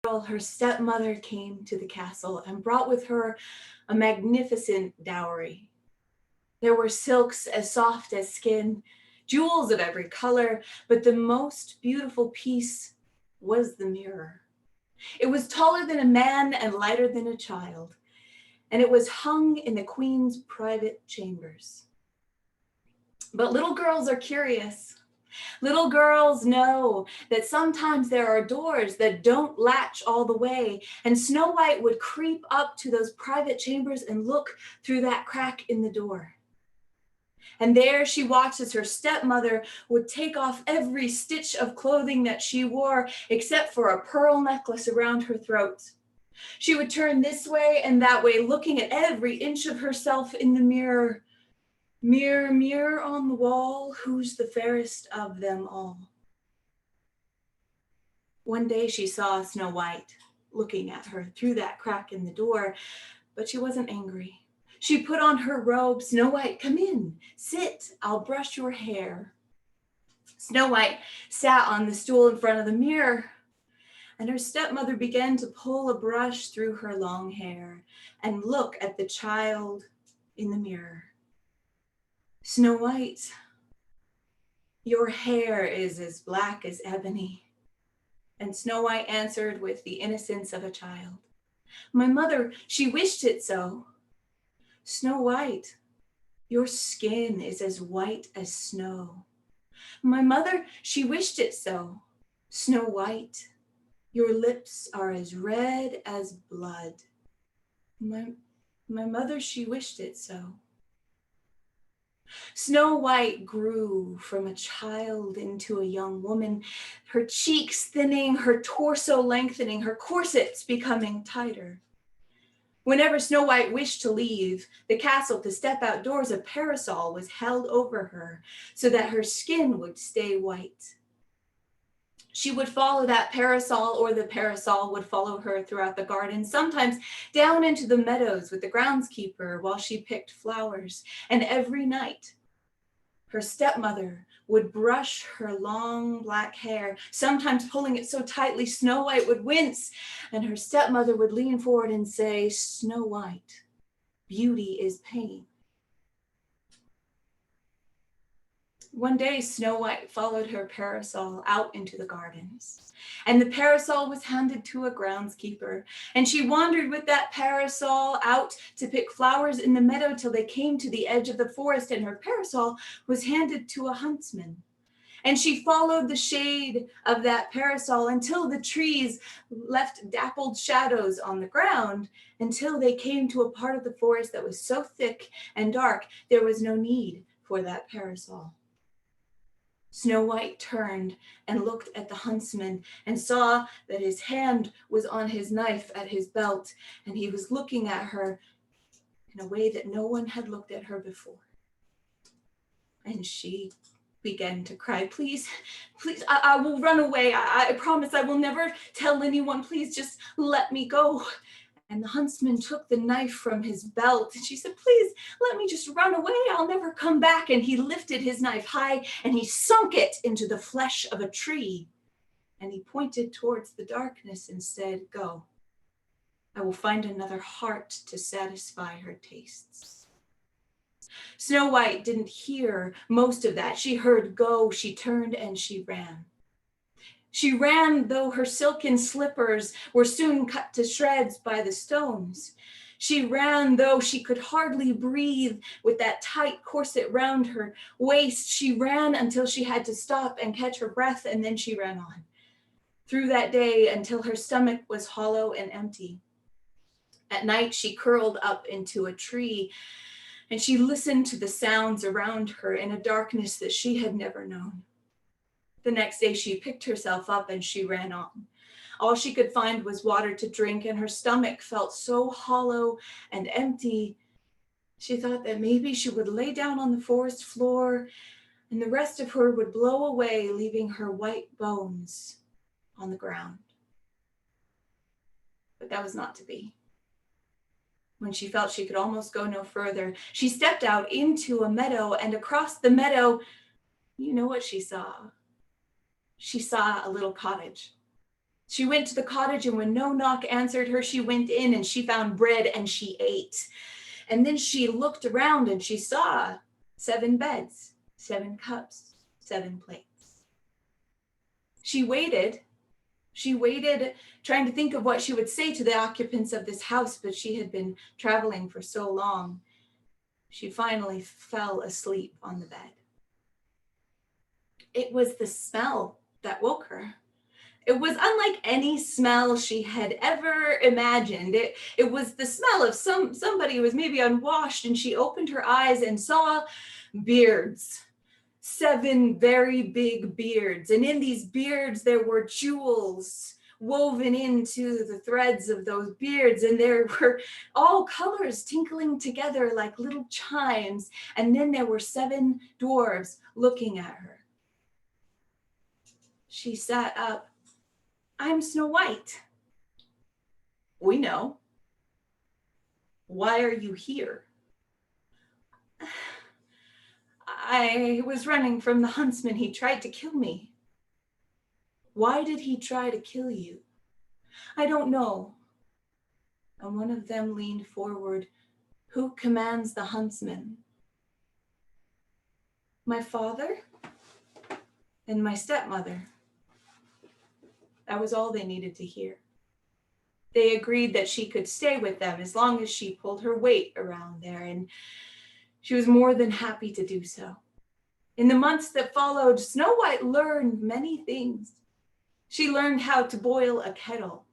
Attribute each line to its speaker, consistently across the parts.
Speaker 1: her stepmother came to the castle and brought with her a magnificent dowry. There were silks as soft as skin, jewels of every color, but the most beautiful piece was the mirror. It was taller than a man and lighter than a child, and it was hung in the queen's private chambers. But little girls are curious. Little girls know that sometimes there are doors that don't latch all the way, and Snow White would creep up to those private chambers and look through that crack in the door. And there she watched as her stepmother would take off every stitch of clothing that she wore, except for a pearl necklace around her throat. She would turn this way and that way, looking at every inch of herself in the mirror. Mirror, mirror on the wall, who's the fairest of them all? One day she saw Snow White looking at her through that crack in the door, but she wasn't angry. She put on her robe. Snow White, come in, sit, I'll brush your hair. Snow White sat on the stool in front of the mirror, and her stepmother began to pull a brush through her long hair and look at the child in the mirror. Snow White, your hair is as black as ebony. And Snow White answered with the innocence of a child, my mother, she wished it so. Snow White, your skin is as white as snow. My mother, she wished it so. Snow White, your lips are as red as blood. My mother, she wished it so. Snow White grew from a child into a young woman, her cheeks thinning, her torso lengthening, her corsets becoming tighter. Whenever Snow White wished to leave the castle to step outdoors, a parasol was held over her so that her skin would stay white. She would follow that parasol, or the parasol would follow her throughout the garden, sometimes down into the meadows with the groundskeeper while she picked flowers. And every night, her stepmother would brush her long black hair, sometimes pulling it so tightly Snow White would wince, and her stepmother would lean forward and say, Snow White, beauty is pain. One day, Snow White followed her parasol out into the gardens, and the parasol was handed to a groundskeeper, and she wandered with that parasol out to pick flowers in the meadow till they came to the edge of the forest, and her parasol was handed to a huntsman. And she followed the shade of that parasol until the trees left dappled shadows on the ground, until they came to a part of the forest that was so thick and dark, there was no need for that parasol. Snow White turned and looked at the huntsman and saw that his hand was on his knife at his belt, and he was looking at her in a way that no one had looked at her before. And she began to cry, please, please, I will run away. I promise I will never tell anyone. Please just let me go. And the huntsman took the knife from his belt, and she said, please, let me just run away. I'll never come back. And he lifted his knife high, and he sunk it into the flesh of a tree. And he pointed towards the darkness and said, go. I will find another heart to satisfy her tastes. Snow White didn't hear most of that. She heard go, she turned, and she ran. She ran, though her silken slippers were soon cut to shreds by the stones. She ran, though she could hardly breathe with that tight corset round her waist. She ran until she had to stop and catch her breath, and then she ran on. Through that day until her stomach was hollow and empty. At night, she curled up into a tree, and she listened to the sounds around her in a darkness that she had never known. The next day, she picked herself up and she ran on. All she could find was water to drink, and her stomach felt so hollow and empty. She thought that maybe she would lay down on the forest floor and the rest of her would blow away, leaving her white bones on the ground. But that was not to be. When she felt she could almost go no further, she stepped out into a meadow, and across the meadow, you know what she saw. She saw a little cottage. She went to the cottage, and when no knock answered her, she went in and she found bread and she ate. And then she looked around and she saw 7 beds, 7 cups, 7 plates. She waited, trying to think of what she would say to the occupants of this house, but she had been traveling for so long. She finally fell asleep on the bed. It was the smell that woke her. It was unlike any smell she had ever imagined. It was the smell of somebody who was maybe unwashed, and she opened her eyes and saw beards. 7 very big beards. And in these beards, there were jewels woven into the threads of those beards. And there were all colors tinkling together like little chimes. And then there were 7 dwarves looking at her. She sat up. I'm Snow White. We know. Why are you here? I was running from the huntsman. He tried to kill me. Why did he try to kill you? I don't know. And one of them leaned forward. Who commands the huntsman? My father and my stepmother. That was all they needed to hear. They agreed that she could stay with them as long as she pulled her weight around there, and she was more than happy to do so. In the months that followed, Snow White learned many things. She learned how to boil a kettle.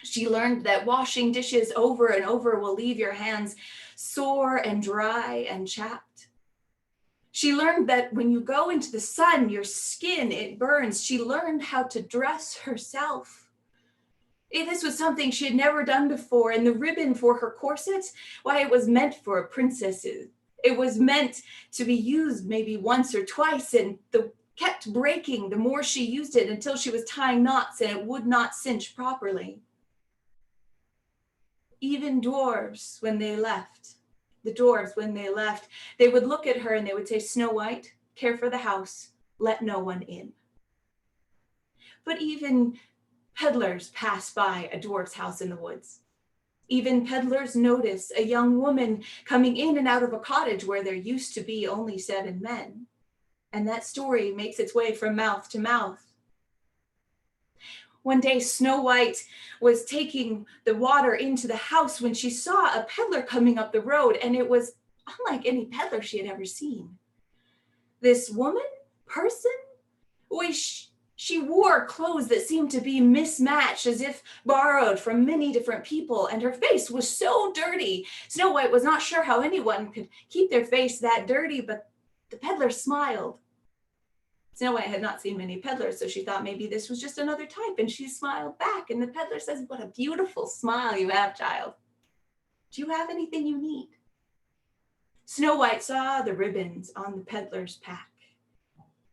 Speaker 1: She learned that washing dishes over and over will leave your hands sore and dry and chapped. She learned that when you go into the sun, your skin, it burns. She learned how to dress herself. This was something she had never done before, and the ribbon for her corset, why, it was meant for princesses. It was meant to be used maybe once or twice, and kept breaking the more she used it until she was tying knots and it would not cinch properly. Even dwarves, when they left, they would look at her and they would say, Snow White, care for the house, let no one in. But even peddlers pass by a dwarf's house in the woods. Even peddlers notice a young woman coming in and out of a cottage where there used to be only 7 men. And that story makes its way from mouth to mouth. One day, Snow White was taking the water into the house when she saw a peddler coming up the road, and it was unlike any peddler she had ever seen. This person, she wore clothes that seemed to be mismatched, as if borrowed from many different people, and her face was so dirty. Snow White was not sure how anyone could keep their face that dirty, but the peddler smiled. Snow White had not seen many peddlers, so she thought maybe this was just another type, and she smiled back, and the peddler says, what a beautiful smile you have, child. Do you have anything you need? Snow White saw the ribbons on the peddler's pack,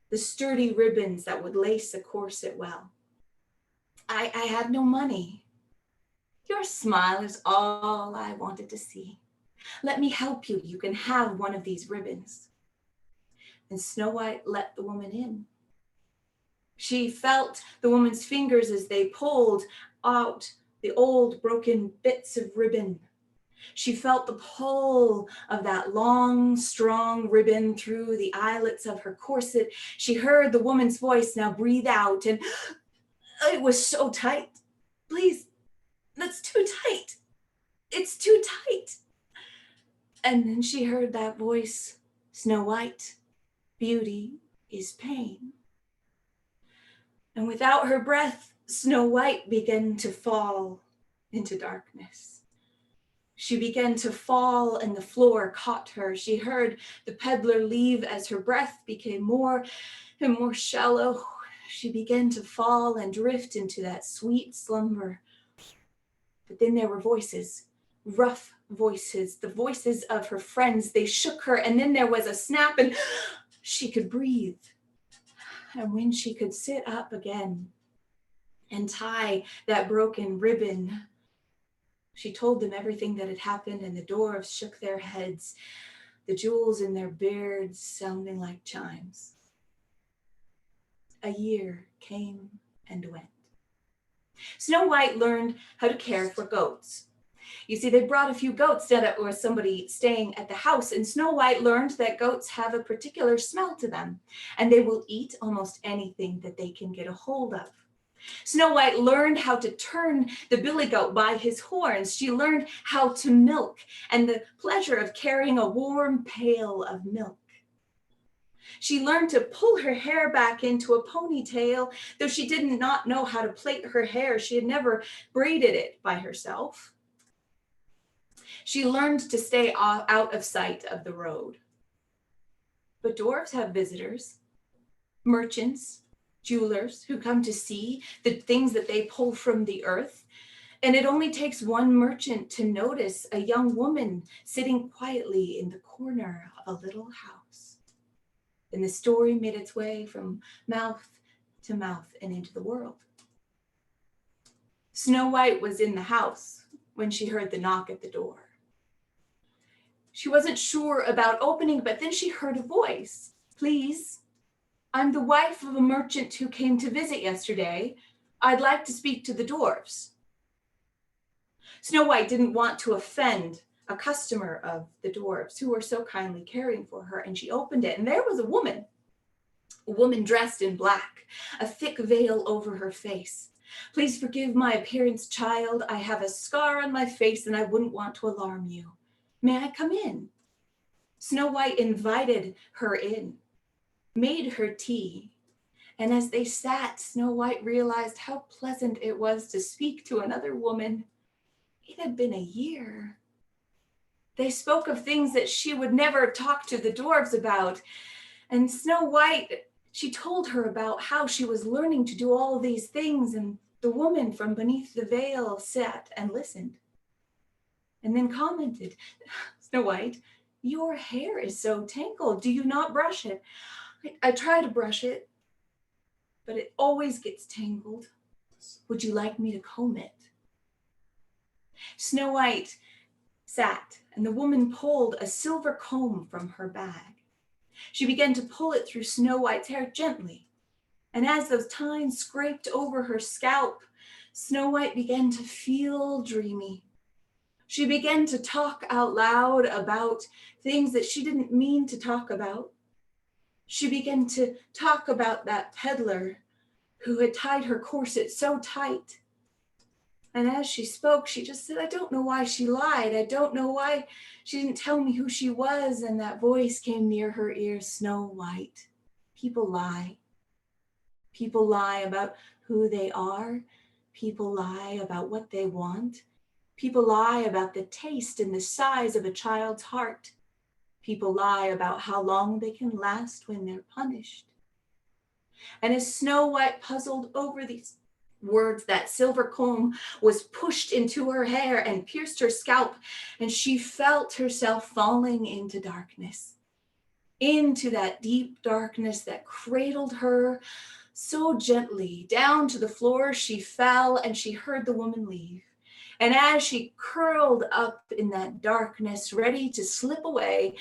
Speaker 1: the sturdy ribbons that would lace a corset well. I have no money. Your smile is all I wanted to see. Let me help you. You can have one of these ribbons. And Snow White let the woman in. She felt the woman's fingers as they pulled out the old broken bits of ribbon. She felt the pull of that long, strong ribbon through the eyelets of her corset. She heard the woman's voice, now breathe out, and it was so tight. Please, that's too tight. It's too tight. And then she heard that voice, Snow White, beauty is pain. And without her breath, Snow White began to fall into darkness. She began to fall and the floor caught her. She heard the peddler leave as her breath became more and more shallow. She began to fall and drift into that sweet slumber. But then there were voices, rough voices, the voices of her friends. They shook her, and then there was a snap and she could breathe. And when she could sit up again and tie that broken ribbon, she told them everything that had happened, and the dwarves shook their heads, the jewels in their beards sounding like chimes. A year came and went. Snow White learned how to care for goats. You see, they brought a few goats that were somebody staying at the house, and Snow White learned that goats have a particular smell to them, and they will eat almost anything that they can get a hold of. Snow White learned how to turn the billy goat by his horns. She learned how to milk and the pleasure of carrying a warm pail of milk. She learned to pull her hair back into a ponytail, though she did not know how to plait her hair. She had never braided it by herself. She learned to stay out of sight of the road. But dwarves have visitors, merchants, jewelers who come to see the things that they pull from the earth. And it only takes one merchant to notice a young woman sitting quietly in the corner of a little house. And the story made its way from mouth to mouth and into the world. Snow White was in the house when she heard the knock at the door. She wasn't sure about opening, but then she heard a voice. "Please, I'm the wife of a merchant who came to visit yesterday. I'd like to speak to the dwarves." Snow White didn't want to offend a customer of the dwarves who were so kindly caring for her, and she opened it, and there was a woman dressed in black, a thick veil over her face. "Please forgive my appearance, child. I have a scar on my face and I wouldn't want to alarm you. May I come in?" Snow White invited her in, made her tea, and as they sat, Snow White realized how pleasant it was to speak to another woman. It had been a year. They spoke of things that she would never talk to the dwarves about, and Snow White, she told her about how she was learning to do all of these things, and the woman from beneath the veil sat and listened, and then commented, "Snow White, your hair is so tangled. Do you not brush it?" I try to brush it, but it always gets tangled. Would you like me to comb it?" Snow White sat, and the woman pulled a silver comb from her bag. She began to pull it through Snow White's hair gently, and as those tines scraped over her scalp, Snow White began to feel dreamy. She began to talk out loud about things that she didn't mean to talk about. She began to talk about that peddler who had tied her corset so tight. And as she spoke, she just said, "I don't know why she lied. I don't know why she didn't tell me who she was." And that voice came near her ear, "Snow White, people lie. People lie about who they are. People lie about what they want. People lie about the taste and the size of a child's heart. People lie about how long they can last when they're punished." And as Snow White puzzled over these words, that silver comb was pushed into her hair and pierced her scalp, and she felt herself falling into darkness, into that deep darkness that cradled her so gently. Down to the floor she fell, and she heard the woman leave. And as she curled up in that darkness, ready to slip away,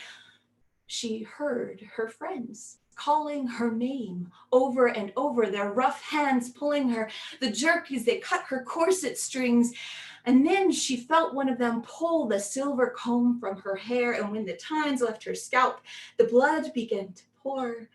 Speaker 1: she heard her friends calling her name over and over, their rough hands pulling her, the jerk as they cut her corset strings. And then she felt one of them pull the silver comb from her hair, and when the tines left her scalp, the blood began to pour.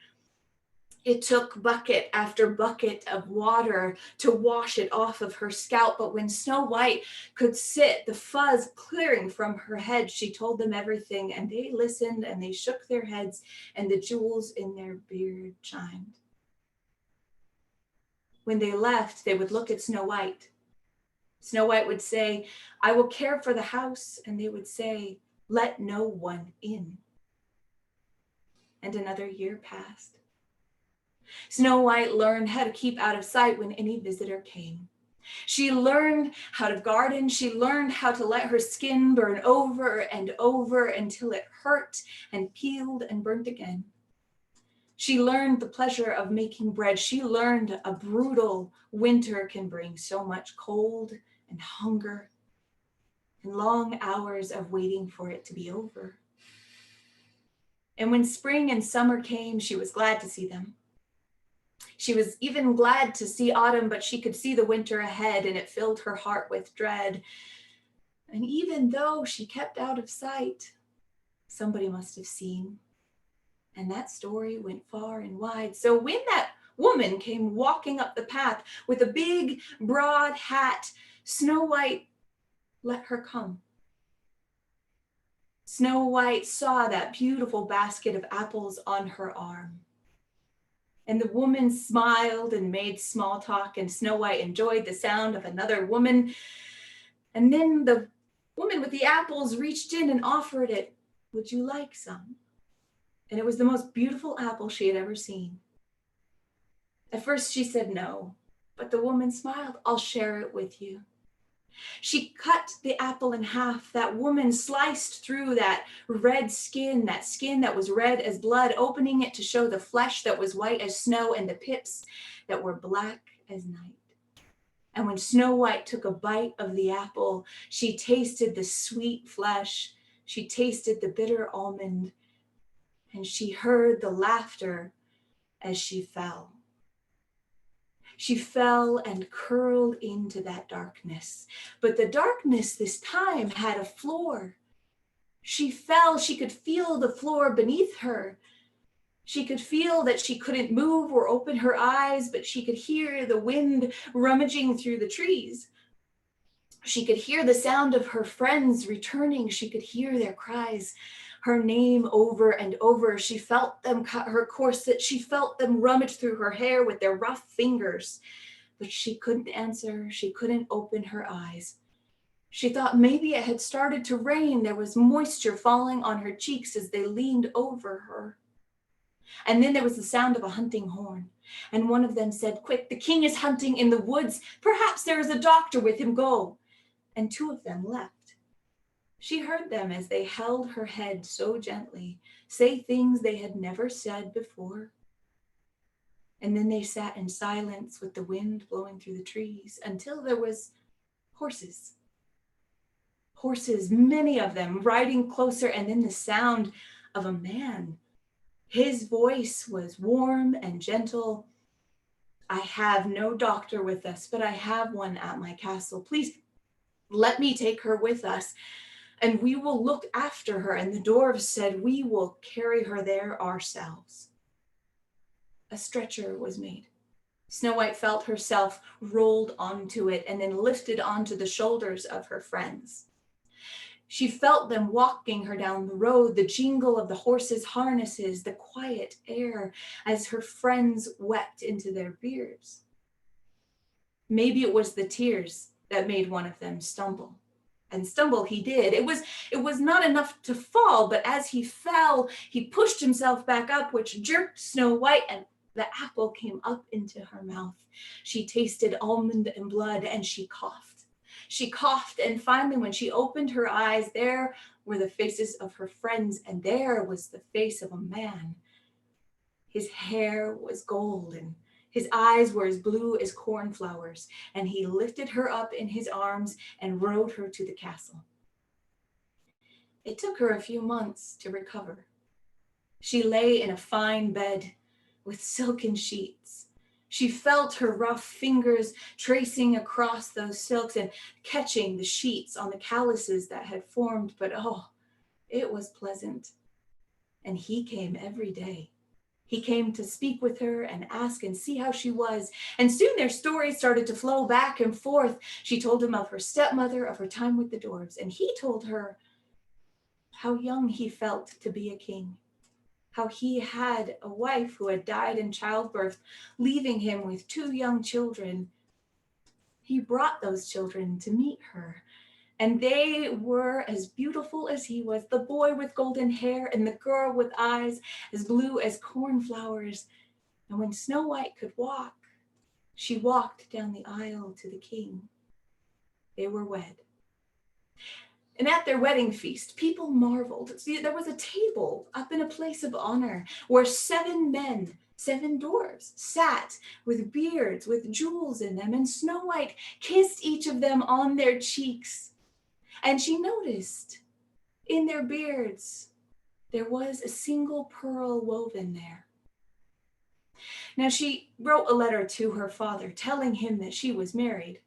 Speaker 1: It took bucket after bucket of water to wash it off of her scalp, but when Snow White could sit, the fuzz clearing from her head, she told them everything, and they listened and they shook their heads, and the jewels in their beard chimed. When they left, they would look at Snow White. Snow White would say, "I will care for the house," and they would say, "Let no one in." And another year passed. Snow White learned how to keep out of sight when any visitor came. She learned how to garden. She learned how to let her skin burn over and over until it hurt and peeled and burnt again. She learned the pleasure of making bread. She learned a brutal winter can bring so much cold and hunger and long hours of waiting for it to be over. And when spring and summer came, she was glad to see them. She was even glad to see autumn, but she could see the winter ahead, and it filled her heart with dread. And even though she kept out of sight, somebody must have seen. And that story went far and wide. So when that woman came walking up the path with a big, broad hat, Snow White let her come. Snow White saw that beautiful basket of apples on her arm. And the woman smiled and made small talk, and Snow White enjoyed the sound of another woman. And then the woman with the apples reached in and offered it. Would you like some? And it was the most beautiful apple she had ever seen. At first she said no, but the woman smiled. I'll share it with you. She cut the apple in half. That woman sliced through that red skin, that skin that was red as blood, opening it to show the flesh that was white as snow and the pips that were black as night. And when Snow White took a bite of the apple, she tasted the sweet flesh. She tasted the bitter almond, and she heard the laughter as she fell. She fell and curled into that darkness. But the darkness this time had a floor. She fell, she could feel the floor beneath her. She could feel that she couldn't move or open her eyes, but she could hear the wind rummaging through the trees. She could hear the sound of her friends returning. She could hear their cries, her name over and over. She felt them cut her corset. She felt them rummage through her hair with their rough fingers. But she couldn't answer. She couldn't open her eyes. She thought maybe it had started to rain. There was moisture falling on her cheeks as they leaned over her. And then there was the sound of a hunting horn. And one of them said, quick, the king is hunting in the woods. Perhaps there is a doctor with him. Go. And two of them left. She heard them as they held her head so gently, say things they had never said before. And then they sat in silence with the wind blowing through the trees until there was horses. Horses, many of them, riding closer, and then the sound of a man. His voice was warm and gentle. I have no doctor with us, but I have one at my castle. Please let me take her with us, and we will look after her. And the dwarves said, we will carry her there ourselves. A stretcher was made. Snow White felt herself rolled onto it and then lifted onto the shoulders of her friends. She felt them walking her down the road, the jingle of the horses' harnesses, the quiet air as her friends wept into their beards. Maybe it was the tears that made one of them stumble. And stumble he did. It was not enough to fall, but as he fell, he pushed himself back up, which jerked Snow White, and the apple came up into her mouth. She tasted almond and blood, and she coughed. She coughed, and finally, when she opened her eyes, there were the faces of her friends, and there was the face of a man. His hair was gold, and his eyes were as blue as cornflowers, and he lifted her up in his arms and rode her to the castle. It took her a few months to recover. She lay in a fine bed with silken sheets. She felt her rough fingers tracing across those silks and catching the sheets on the calluses that had formed, but oh, it was pleasant. And he came every day. He came to speak with her and ask and see how she was. And soon their stories started to flow back and forth. She told him of her stepmother, of her time with the dwarves, and he told her how young he felt to be a king, how he had a wife who had died in childbirth, leaving him with two young children. He brought those children to meet her, and they were as beautiful as he was, the boy with golden hair and the girl with eyes as blue as cornflowers. And when Snow White could walk, she walked down the aisle to the king. They were wed. And at their wedding feast, people marveled. See, there was a table up in a place of honor where 7 men, 7 dwarves, sat with beards, with jewels in them, and Snow White kissed each of them on their cheeks. And she noticed in their beards, there was a single pearl woven there. Now she wrote a letter to her father telling him that she was married.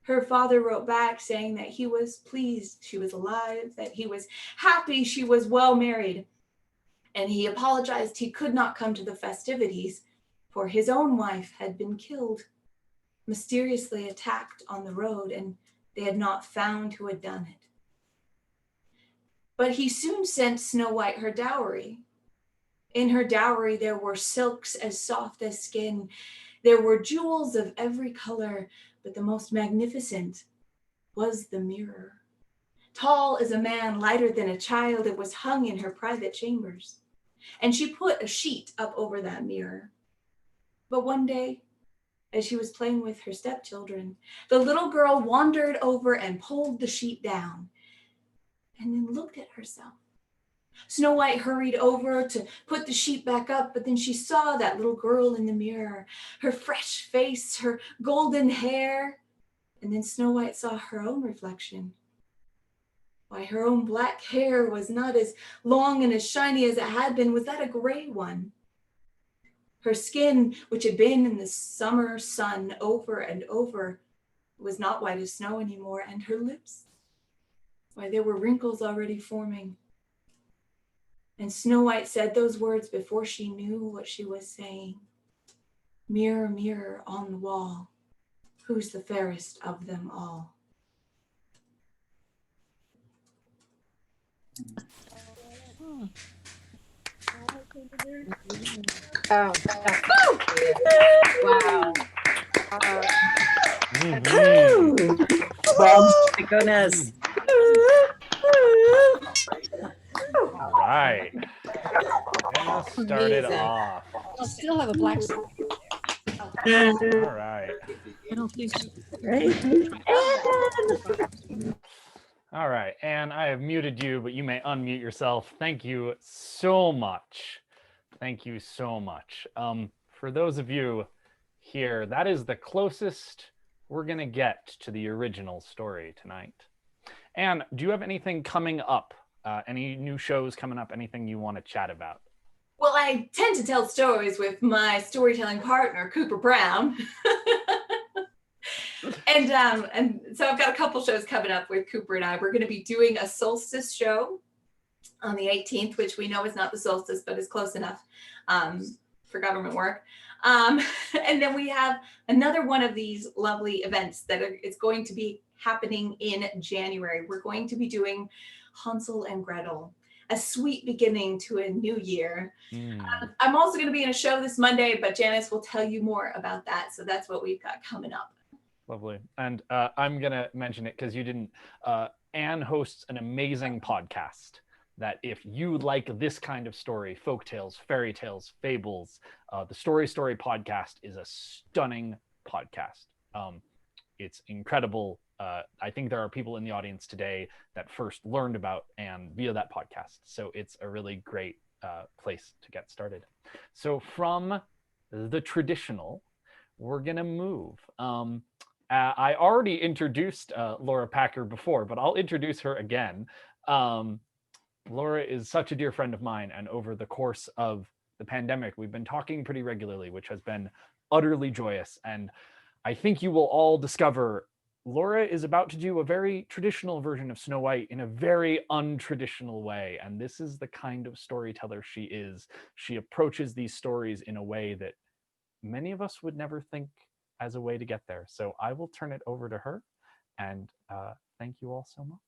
Speaker 1: Her father wrote back saying that he was pleased she was alive, that he was happy she was well married, and he apologized he could not come to the festivities, for his own wife had been killed, mysteriously attacked on the road, and they had not found who had done it. But he soon sent Snow White her dowry. In her dowry, there were silks as soft as skin. There were jewels of every color, but the most magnificent was the mirror. Tall as a man, lighter than a child, it was hung in her private chambers. And she put a sheet up over that mirror. But one day, as she was playing with her stepchildren, the little girl wandered over and pulled the sheet down and then looked at herself. Snow White hurried over to put the sheet back up, but then she saw that little girl in the mirror, her fresh face, her golden hair, and then Snow White saw her own reflection. Why, her own black hair was not as long and as shiny as it had been. Was that a gray one? Her skin, which had been in the summer sun over and over, was not white as snow anymore, and her lips, why, there were wrinkles already forming. And Snow White said those words before she knew what she was saying. Mirror, mirror on the wall, who's the fairest of them all?
Speaker 2: Oh, wow.
Speaker 3: Oh my goodness.
Speaker 4: All right. Gonna start it off.
Speaker 2: I'll still have a black suit.
Speaker 4: All right.
Speaker 2: I don't think so.
Speaker 3: Right.
Speaker 4: All right. And I have muted you, but you may unmute yourself. Thank you so much. Thank you so much. For those of you here, that is the closest we're going to get to the original story tonight. Anne, do you have anything coming up? Any new shows coming up? Anything you want to chat about?
Speaker 1: Well, I tend to tell stories with my storytelling partner, Cooper Braun. And so I've got a couple shows coming up with Cooper and I. We're going to be doing a solstice show on the 18th, which we know is not the solstice, but is close enough for government work. And then we have another one of these lovely events that is going to be happening in January. We're going to be doing Hansel and Gretel, a sweet beginning to a new year. I'm also going to be in a show this Monday, but Janice will tell you more about that. So that's what we've got coming up.
Speaker 4: Lovely. And I'm going to mention it because you didn't. Anne hosts an amazing podcast that if you like this kind of story, folk tales, fairy tales, fables, the Story podcast is a stunning podcast. It's incredible. I think there are people in the audience today that first learned about Anne via that podcast. So it's a really great place to get started. So from the traditional, we're going to move. I already introduced Laura Packer before, but I'll introduce her again. Laura is such a dear friend of mine, and over the course of the pandemic, we've been talking pretty regularly, which has been utterly joyous. And I think you will all discover Laura is about to do a very traditional version of Snow White in a very untraditional way. And this is the kind of storyteller she is. She approaches these stories in a way that many of us would never think as a way to get there. So I will turn it over to her, and thank you all so much.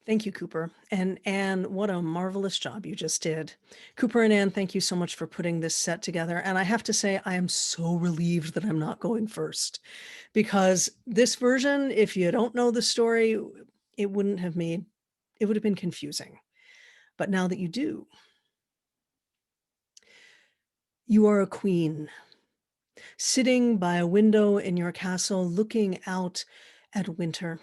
Speaker 3: Thank you, Cooper. And Anne, what a marvelous job you just did. Cooper and Anne, thank you so much for putting this set together. And I have to say, I am so relieved that I'm not going first, because this version, if you don't know the story, it would have been confusing. But now that you do, you are a queen, sitting by a window in your castle, looking out at winter.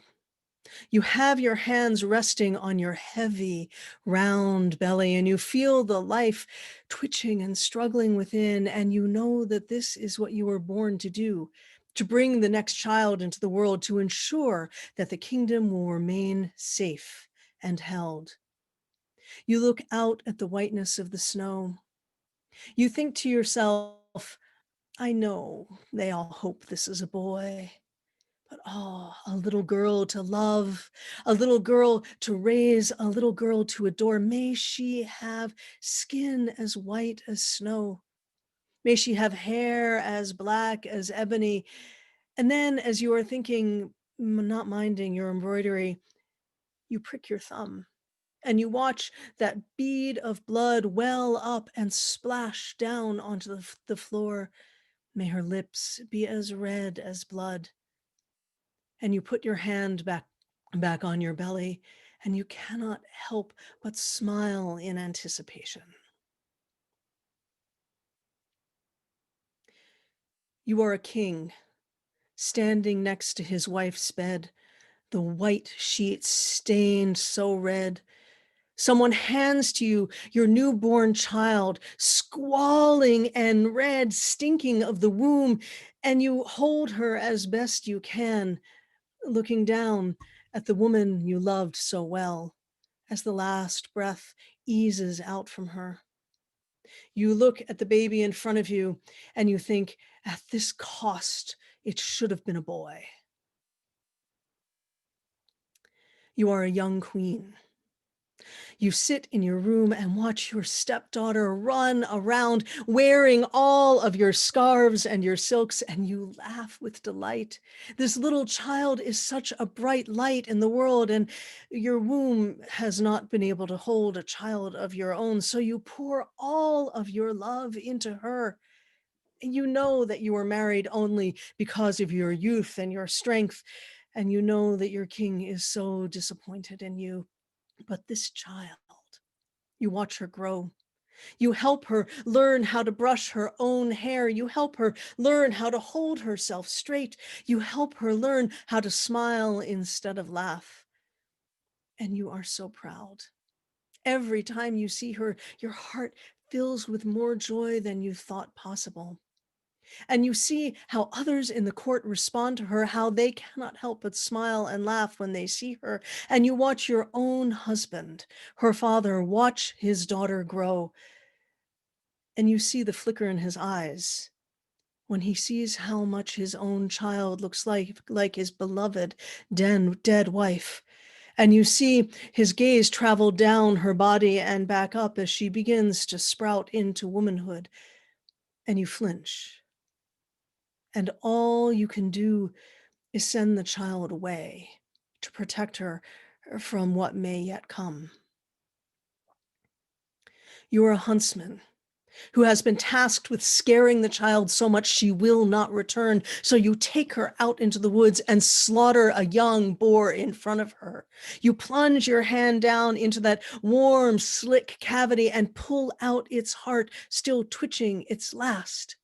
Speaker 3: You have your hands resting on your heavy, round belly, and you feel the life twitching and struggling within, and you know that this is what you were born to do, to bring the next child into the world, to ensure that the kingdom will remain safe and held. You look out at the whiteness of the snow. You think to yourself, I know they all hope this is a boy, but oh, a little girl to love, a little girl to raise, a little girl to adore. May she have skin as white as snow. May she have hair as black as ebony. And then, as you are thinking, not minding your embroidery, you prick your thumb and you watch that bead of blood well up and splash down onto the floor. May her lips be as red as blood. And you put your hand back on your belly, and you cannot help but smile in anticipation. You are a king, standing next to his wife's bed, the white sheets stained so red. Someone hands to you your newborn child, squalling and red, stinking of the womb, and you hold her as best you can, looking down at the woman you loved so well as the last breath eases out from her. You look at the baby in front of you and you think, at this cost, it should have been a boy. You are a young queen. You sit in your room and watch your stepdaughter run around wearing all of your scarves and your silks, and you laugh with delight. This little child is such a bright light in the world, and your womb has not been able to hold a child of your own, so you pour all of your love into her. And you know that you were married only because of your youth and your strength, and you know that your king is so disappointed in you. But this child, you watch her grow. You help her learn how to brush her own hair. You help her learn how to hold herself straight. You help her learn how to smile instead of laugh. And you are so proud. Every time you see her, your heart fills with more joy than you thought possible. And you see how others in the court respond to her, how they cannot help but smile and laugh when they see her. And you watch your own husband, her father, watch his daughter grow. And you see the flicker in his eyes when he sees how much his own child looks like his beloved dead wife. And you see his gaze travel down her body and back up as she begins to sprout into womanhood. And you flinch. And all you can do is send the child away to protect her from what may yet come. You are a huntsman who has been tasked with scaring the child so much she will not return. So you take her out into the woods and slaughter a young boar in front of her. You plunge your hand down into that warm, slick cavity and pull out its heart, still twitching its last.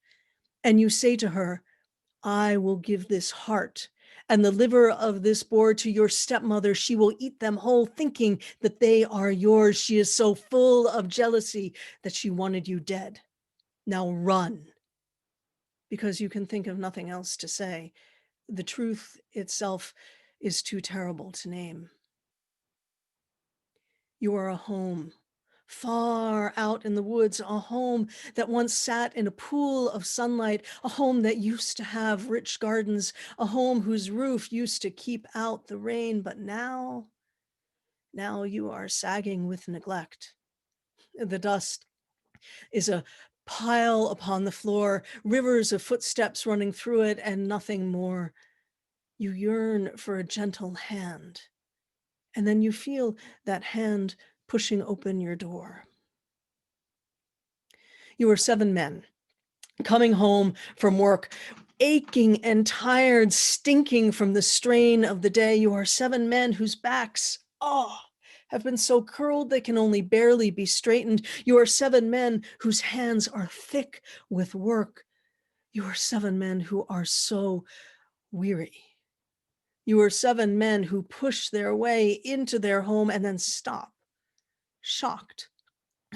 Speaker 3: And you say to her, I will give this heart and the liver of this boar to your stepmother. She will eat them whole, thinking that they are yours. She is so full of jealousy that she wanted you dead. Now run, because you can think of nothing else to say. The truth itself is too terrible to name. You are a home, far out in the woods, a home that once sat in a pool of sunlight, a home that used to have rich gardens, a home whose roof used to keep out the rain, but now you are sagging with neglect. The dust is a pile upon the floor, rivers of footsteps running through it, and nothing more. You yearn for a gentle hand, and then you feel that hand pushing open your door. You are 7 men coming home from work, aching and tired, stinking from the strain of the day. You are 7 men whose backs, have been so curled they can only barely be straightened. You are 7 men whose hands are thick with work. You are 7 men who are so weary. You are 7 men who push their way into their home and then stop, shocked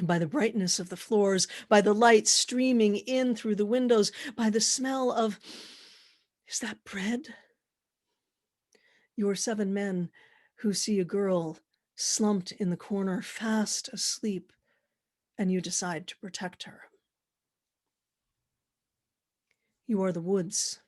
Speaker 3: by the brightness of the floors, by the light streaming in through the windows, by the smell of, is that bread? You are 7 men who see a girl slumped in the corner, fast asleep, and you decide to protect her. You are the woods,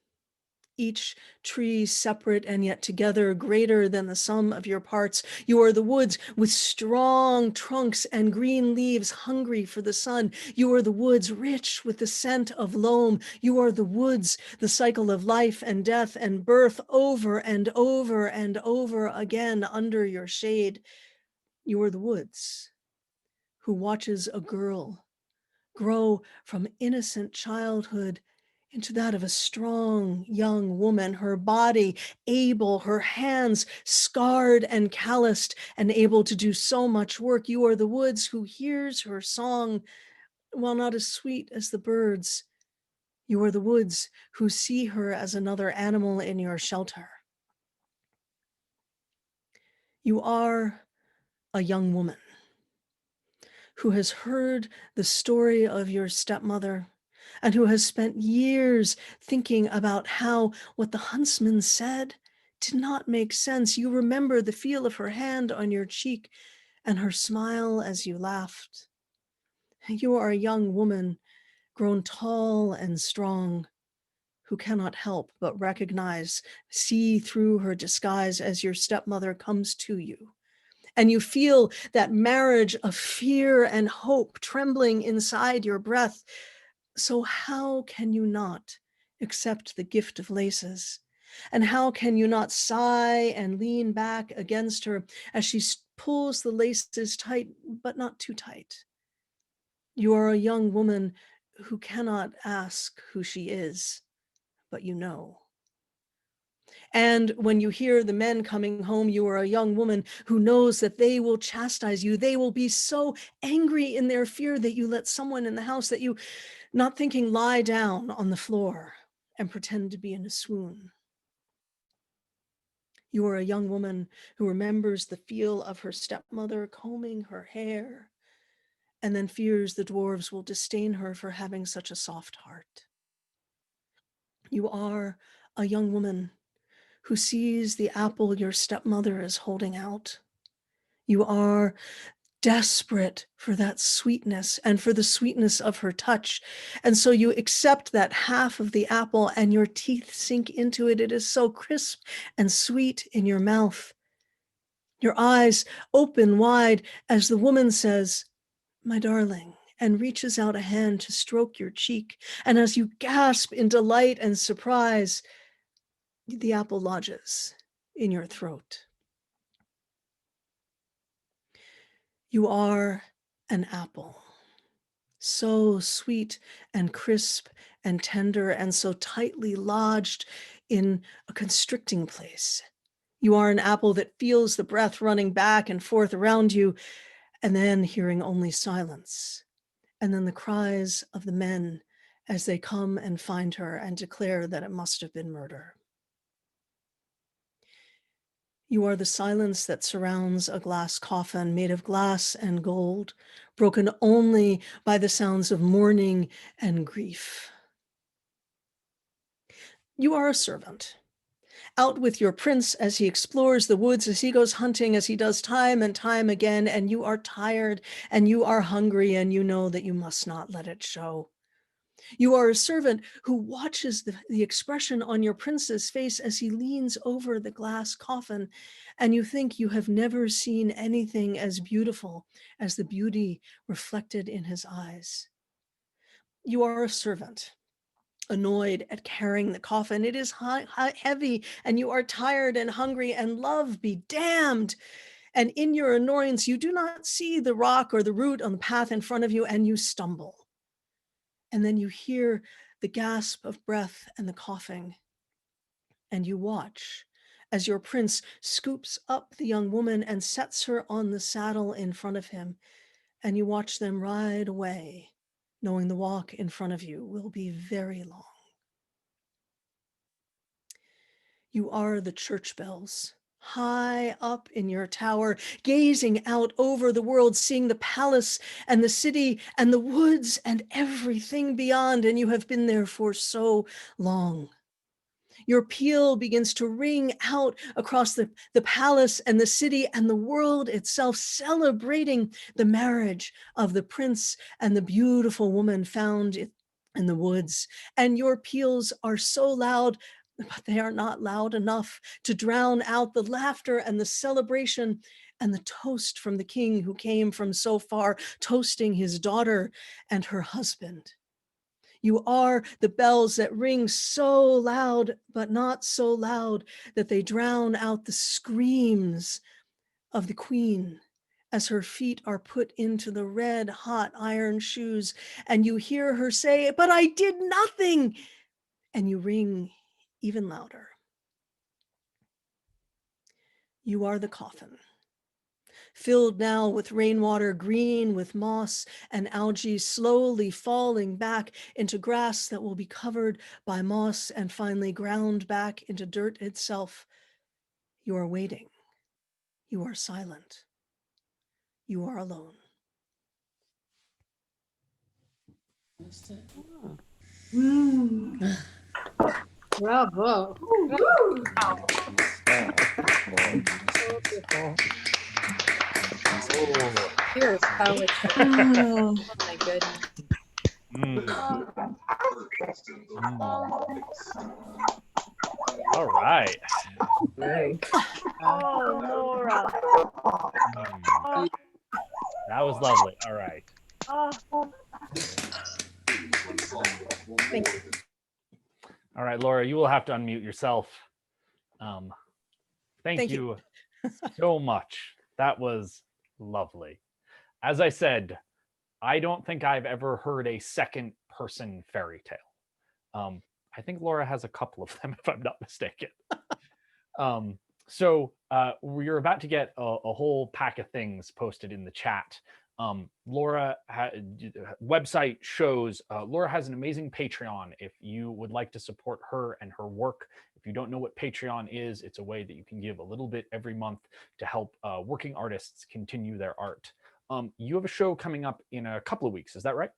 Speaker 3: each tree separate and yet together, greater than the sum of your parts. You are the woods with strong trunks and green leaves, hungry for the sun. You are the woods rich with the scent of loam. You are the woods, the cycle of life and death and birth over and over and over again under your shade. You are the woods who watches a girl grow from innocent childhood into that of a strong young woman, her body able, her hands scarred and calloused and able to do so much work. You are the woods who hears her song, while not as sweet as the birds. You are the woods who see her as another animal in your shelter. You are a young woman who has heard the story of your stepmother and who has spent years thinking about how what the huntsman said did not make sense. You remember the feel of her hand on your cheek and her smile as you laughed. You are a young woman grown tall and strong who cannot help but recognize, see through her disguise as your stepmother comes to you. And you feel that marriage of fear and hope trembling inside your breath. So how can you not accept the gift of laces? And how can you not sigh and lean back against her as she pulls the laces tight, but not too tight? You are a young woman who cannot ask who she is, but you know. And when you hear the men coming home, you are a young woman who knows that they will chastise you. They will be so angry in their fear that you let someone in the house that you, not thinking, lie down on the floor and pretend to be in a swoon. You are a young woman who remembers the feel of her stepmother combing her hair and then fears the dwarves will disdain her for having such a soft heart. You are a young woman who sees the apple your stepmother is holding out. You are desperate for that sweetness and for the sweetness of her touch. And so you accept that half of the apple and your teeth sink into it. It is so crisp and sweet in your mouth. Your eyes open wide as the woman says, "My darling," and reaches out a hand to stroke your cheek. And as you gasp in delight and surprise, the apple lodges in your throat. You are an apple, so sweet and crisp and tender and so tightly lodged in a constricting place. You are an apple that feels the breath running back and forth around you, and then hearing only silence, and then the cries of the men as they come and find her and declare that it must have been murder. You are the silence that surrounds a glass coffin made of glass and gold, broken only by the sounds of mourning and grief. You are a servant, out with your prince as he explores the woods, as he goes hunting, as he does time and time again, and you are tired and you are hungry and you know that you must not let it show. You are a servant who watches the expression on your prince's face as he leans over the glass coffin, and you think you have never seen anything as beautiful as the beauty reflected in his eyes. You are a servant, annoyed at carrying the coffin. It is heavy, and you are tired and hungry, and love be damned. And in your annoyance, you do not see the rock or the root on the path in front of you, and you stumble. And then you hear the gasp of breath and the coughing, and you watch as your prince scoops up the young woman and sets her on the saddle in front of him, and you watch them ride away, knowing the walk in front of you will be very long. You are the church bells, high up in your tower, gazing out over the world, seeing the palace and the city and the woods and everything beyond, and you have been there for so long. Your peal begins to ring out across the palace and the city and the world itself, celebrating the marriage of the prince and the beautiful woman found in the woods, and your peals are so loud, but they are not loud enough to drown out the laughter and the celebration and the toast from the king who came from so far, toasting his daughter and her husband. You are the bells that ring so loud, but not so loud that they drown out the screams of the queen as her feet are put into the red hot iron shoes, and you hear her say, "But I did nothing," and you ring even louder. You are the coffin, filled now with rainwater, green with moss and algae, slowly falling back into grass that will be covered by moss and finally ground back into dirt itself. You are waiting. You are silent. You are alone.
Speaker 1: Mm.
Speaker 2: Bravo.
Speaker 1: Woo.
Speaker 2: Pure poetry.
Speaker 1: Oh.
Speaker 2: Oh my goodness.
Speaker 4: All right.
Speaker 5: Oh, Laura.
Speaker 4: That was lovely. All right.
Speaker 2: Thank you.
Speaker 4: All right, Laura, you will have to unmute yourself. Thank
Speaker 3: Thank
Speaker 4: you so much. That was lovely. As I said, I don't think I've ever heard a second person fairy tale. I think Laura has a couple of them, if I'm not mistaken. So we're about to get a whole pack of things posted in the chat. Laura website shows Laura has an amazing Patreon. If you would like to support her and her work, if you don't know what Patreon is, it's a way that you can give a little bit every month to help working artists continue their art. You have a show coming up in a couple of weeks, is that right?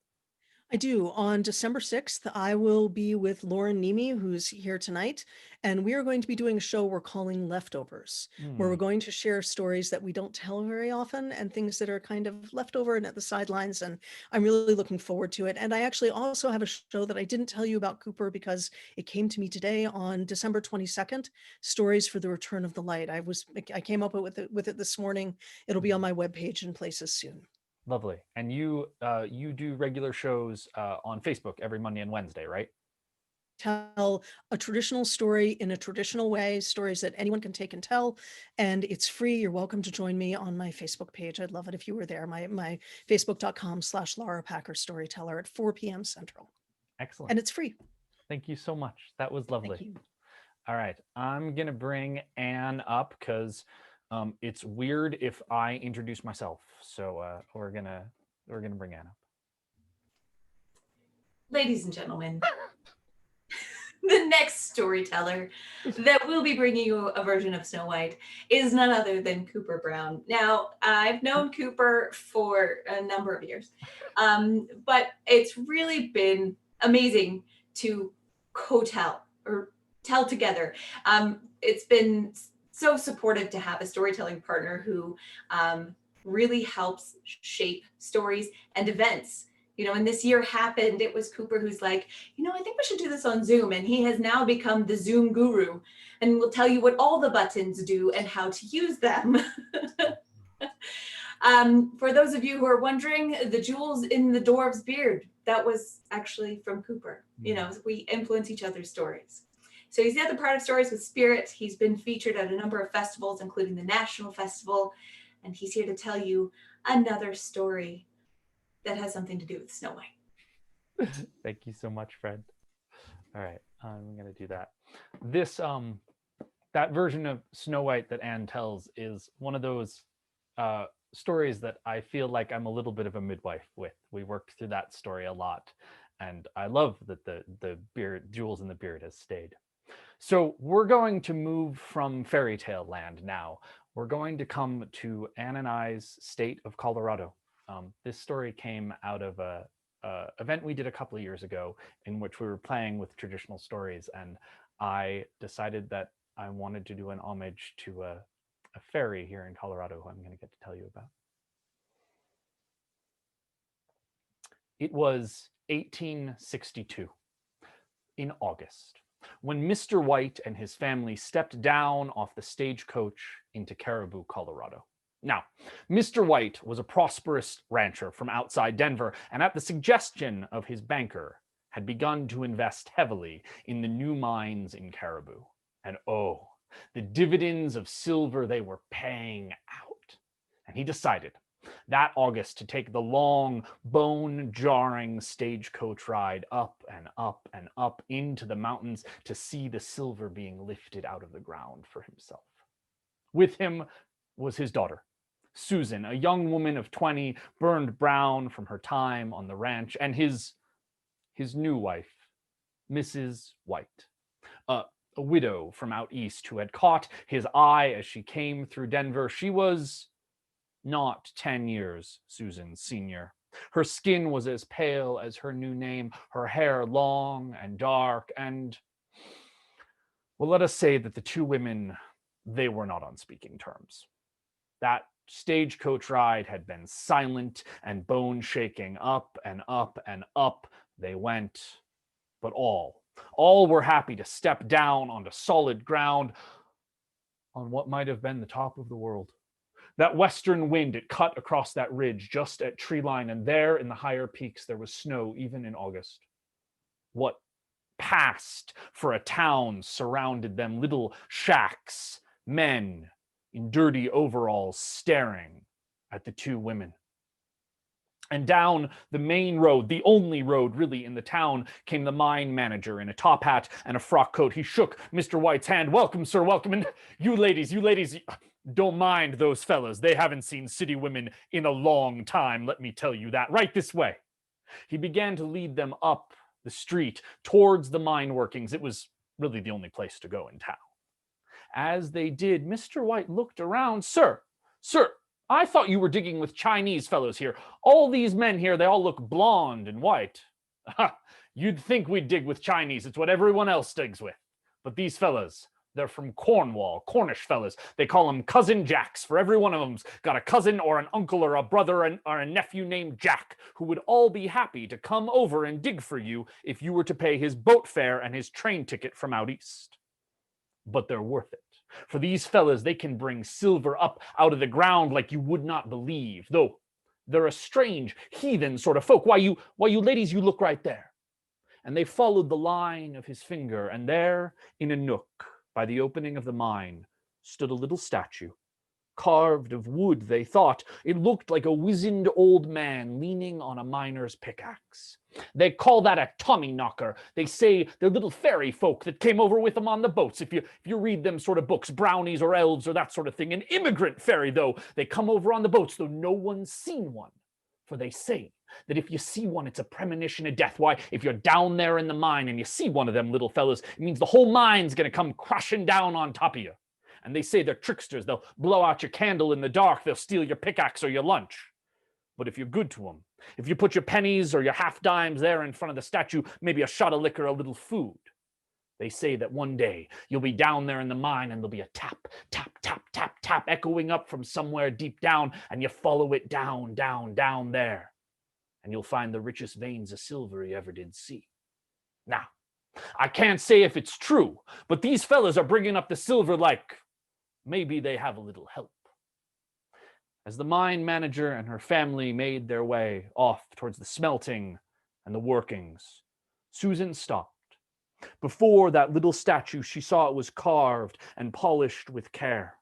Speaker 3: I do. On December 6th, I will be with Lauren Nemi, who's here tonight, and we are going to be doing a show we're calling Leftovers, where we're going to share stories that we don't tell very often and things that are kind of leftover and at the sidelines, and I'm really looking forward to it. And I actually also have a show that I didn't tell you about, Cooper, because it came to me today on December 22nd, Stories for the Return of the Light. I came up with it this morning. It'll be on my webpage and places soon.
Speaker 4: Lovely. And you do regular shows on Facebook every Monday and Wednesday, right?
Speaker 3: Tell a traditional story in a traditional way, stories that anyone can take and tell, and it's free. You're welcome to join me on my Facebook page. I'd love it if you were there. My facebook.com/Laura Packer Storyteller at 4 p.m. Central.
Speaker 4: Excellent.
Speaker 3: And it's free.
Speaker 4: Thank you so much. That was lovely.
Speaker 3: Thank you.
Speaker 4: All right. I'm going to bring Anne up because it's weird if I introduce myself. So we're going to bring Anne up.
Speaker 1: Ladies and gentlemen, the next storyteller that will be bringing you a version of Snow White is none other than Cooper Braun. Now, I've known Cooper for a number of years, but it's really been amazing to co-tell or tell together. It's been so supportive to have a storytelling partner who really helps shape stories and events. You know, and this year happened, it was Cooper who's like, I think we should do this on Zoom. And he has now become the Zoom guru and will tell you what all the buttons do and how to use them. For those of you who are wondering, the jewels in the dwarf's beard, that was actually from Cooper. We influence each other's stories. So he's the other part of Stories with Spirit. He's been featured at a number of festivals, including the National Festival. And he's here to tell you another story that has something to do with Snow White.
Speaker 4: Thank you so much, Fred. All right, I'm going to do that. This, that version of Snow White that Anne tells is one of those stories that I feel like I'm a little bit of a midwife with. We worked through that story a lot, and I love that the beard, jewels in the beard has stayed. So we're going to move from fairy tale land now. We're going to come to Anne and I's state of Colorado. This story came out of a event we did a couple of years ago in which we were playing with traditional stories, and I decided that I wanted to do an homage to a fairy here in Colorado who I'm going to get to tell you about. It was 1862, in August, when Mr. White and his family stepped down off the stagecoach into Caribou, Colorado. Now, Mr. White was a prosperous rancher from outside Denver, and at the suggestion of his banker, had begun to invest heavily in the new mines in Caribou. And oh, the dividends of silver they were paying out. And he decided that August to take the long, bone-jarring stagecoach ride up and up and up into the mountains to see the silver being lifted out of the ground for himself. With him was his daughter, Susan, a young woman of 20, burned brown from her time on the ranch, and his new wife, Mrs. White, a widow from out east who had caught his eye as she came through Denver. She was not 10 years Susan's senior. Her skin was as pale as her new name, her hair long and dark, and, well, let us say that the two women, they were not on speaking terms. That stagecoach ride had been silent and bone-shaking. Up and up and up they went, but all were happy to step down onto solid ground on what might have been the top of the world. That western wind, it cut across that ridge just at tree line, and there in the higher peaks there was snow even in August. What passed for a town surrounded them, little shacks, men in dirty overalls staring at the two women. And down the main road, the only road really in the town, came the mine manager in a top hat and a frock coat. He shook Mr. White's hand. "Welcome, sir, welcome. And you ladies, don't mind those fellas. They haven't seen city women in a long time, let me tell you that. Right this way." He began to lead them up the street towards the mine workings. It was really the only place to go in town. As they did, Mr. White looked around. Sir, I thought you were digging with Chinese fellows here. All these men here, they all look blonde and white." "You'd think we'd dig with Chinese. It's what everyone else digs with. But these fellas, they're from Cornwall, Cornish fellas. They call them Cousin Jacks, for every one of them's got a cousin or an uncle or a brother or a nephew named Jack, who would all be happy to come over and dig for you if you were to pay his boat fare and his train ticket from out east. But they're worth it. For these fellas, they can bring silver up out of the ground like you would not believe, though they're a strange, heathen sort of folk. Why, you ladies, you look right there." And they followed the line of his finger, and there, in a nook by the opening of the mine, stood a little statue, carved of wood, they thought. It looked like a wizened old man leaning on a miner's pickaxe. They call that a Tommy knocker. They say they're little fairy folk that came over with them on the boats. If you read them sort of books, brownies or elves or that sort of thing. An immigrant fairy, though. They come over on the boats, though no one's seen one. For they say that if you see one, it's a premonition of death. Why, if you're down there in the mine and you see one of them little fellas, it means the whole mine's going to come crashing down on top of you. And they say they're tricksters. They'll blow out your candle in the dark. They'll steal your pickaxe or your lunch. But if you're good to them, if you put your pennies or your half dimes there in front of the statue, maybe a shot of liquor, a little food, they say that one day you'll be down there in the mine and there'll be a tap, tap, tap, tap, tap echoing up from somewhere deep down, and you follow it down, down, down there, and you'll find the richest veins of silver you ever did see. Now, I can't say if it's true, but these fellas are bringing up the silver like maybe they have a little help. As the mine manager and her family made their way off towards the smelting and the workings, Susan stopped. Before that little statue, she saw it was carved and polished with care.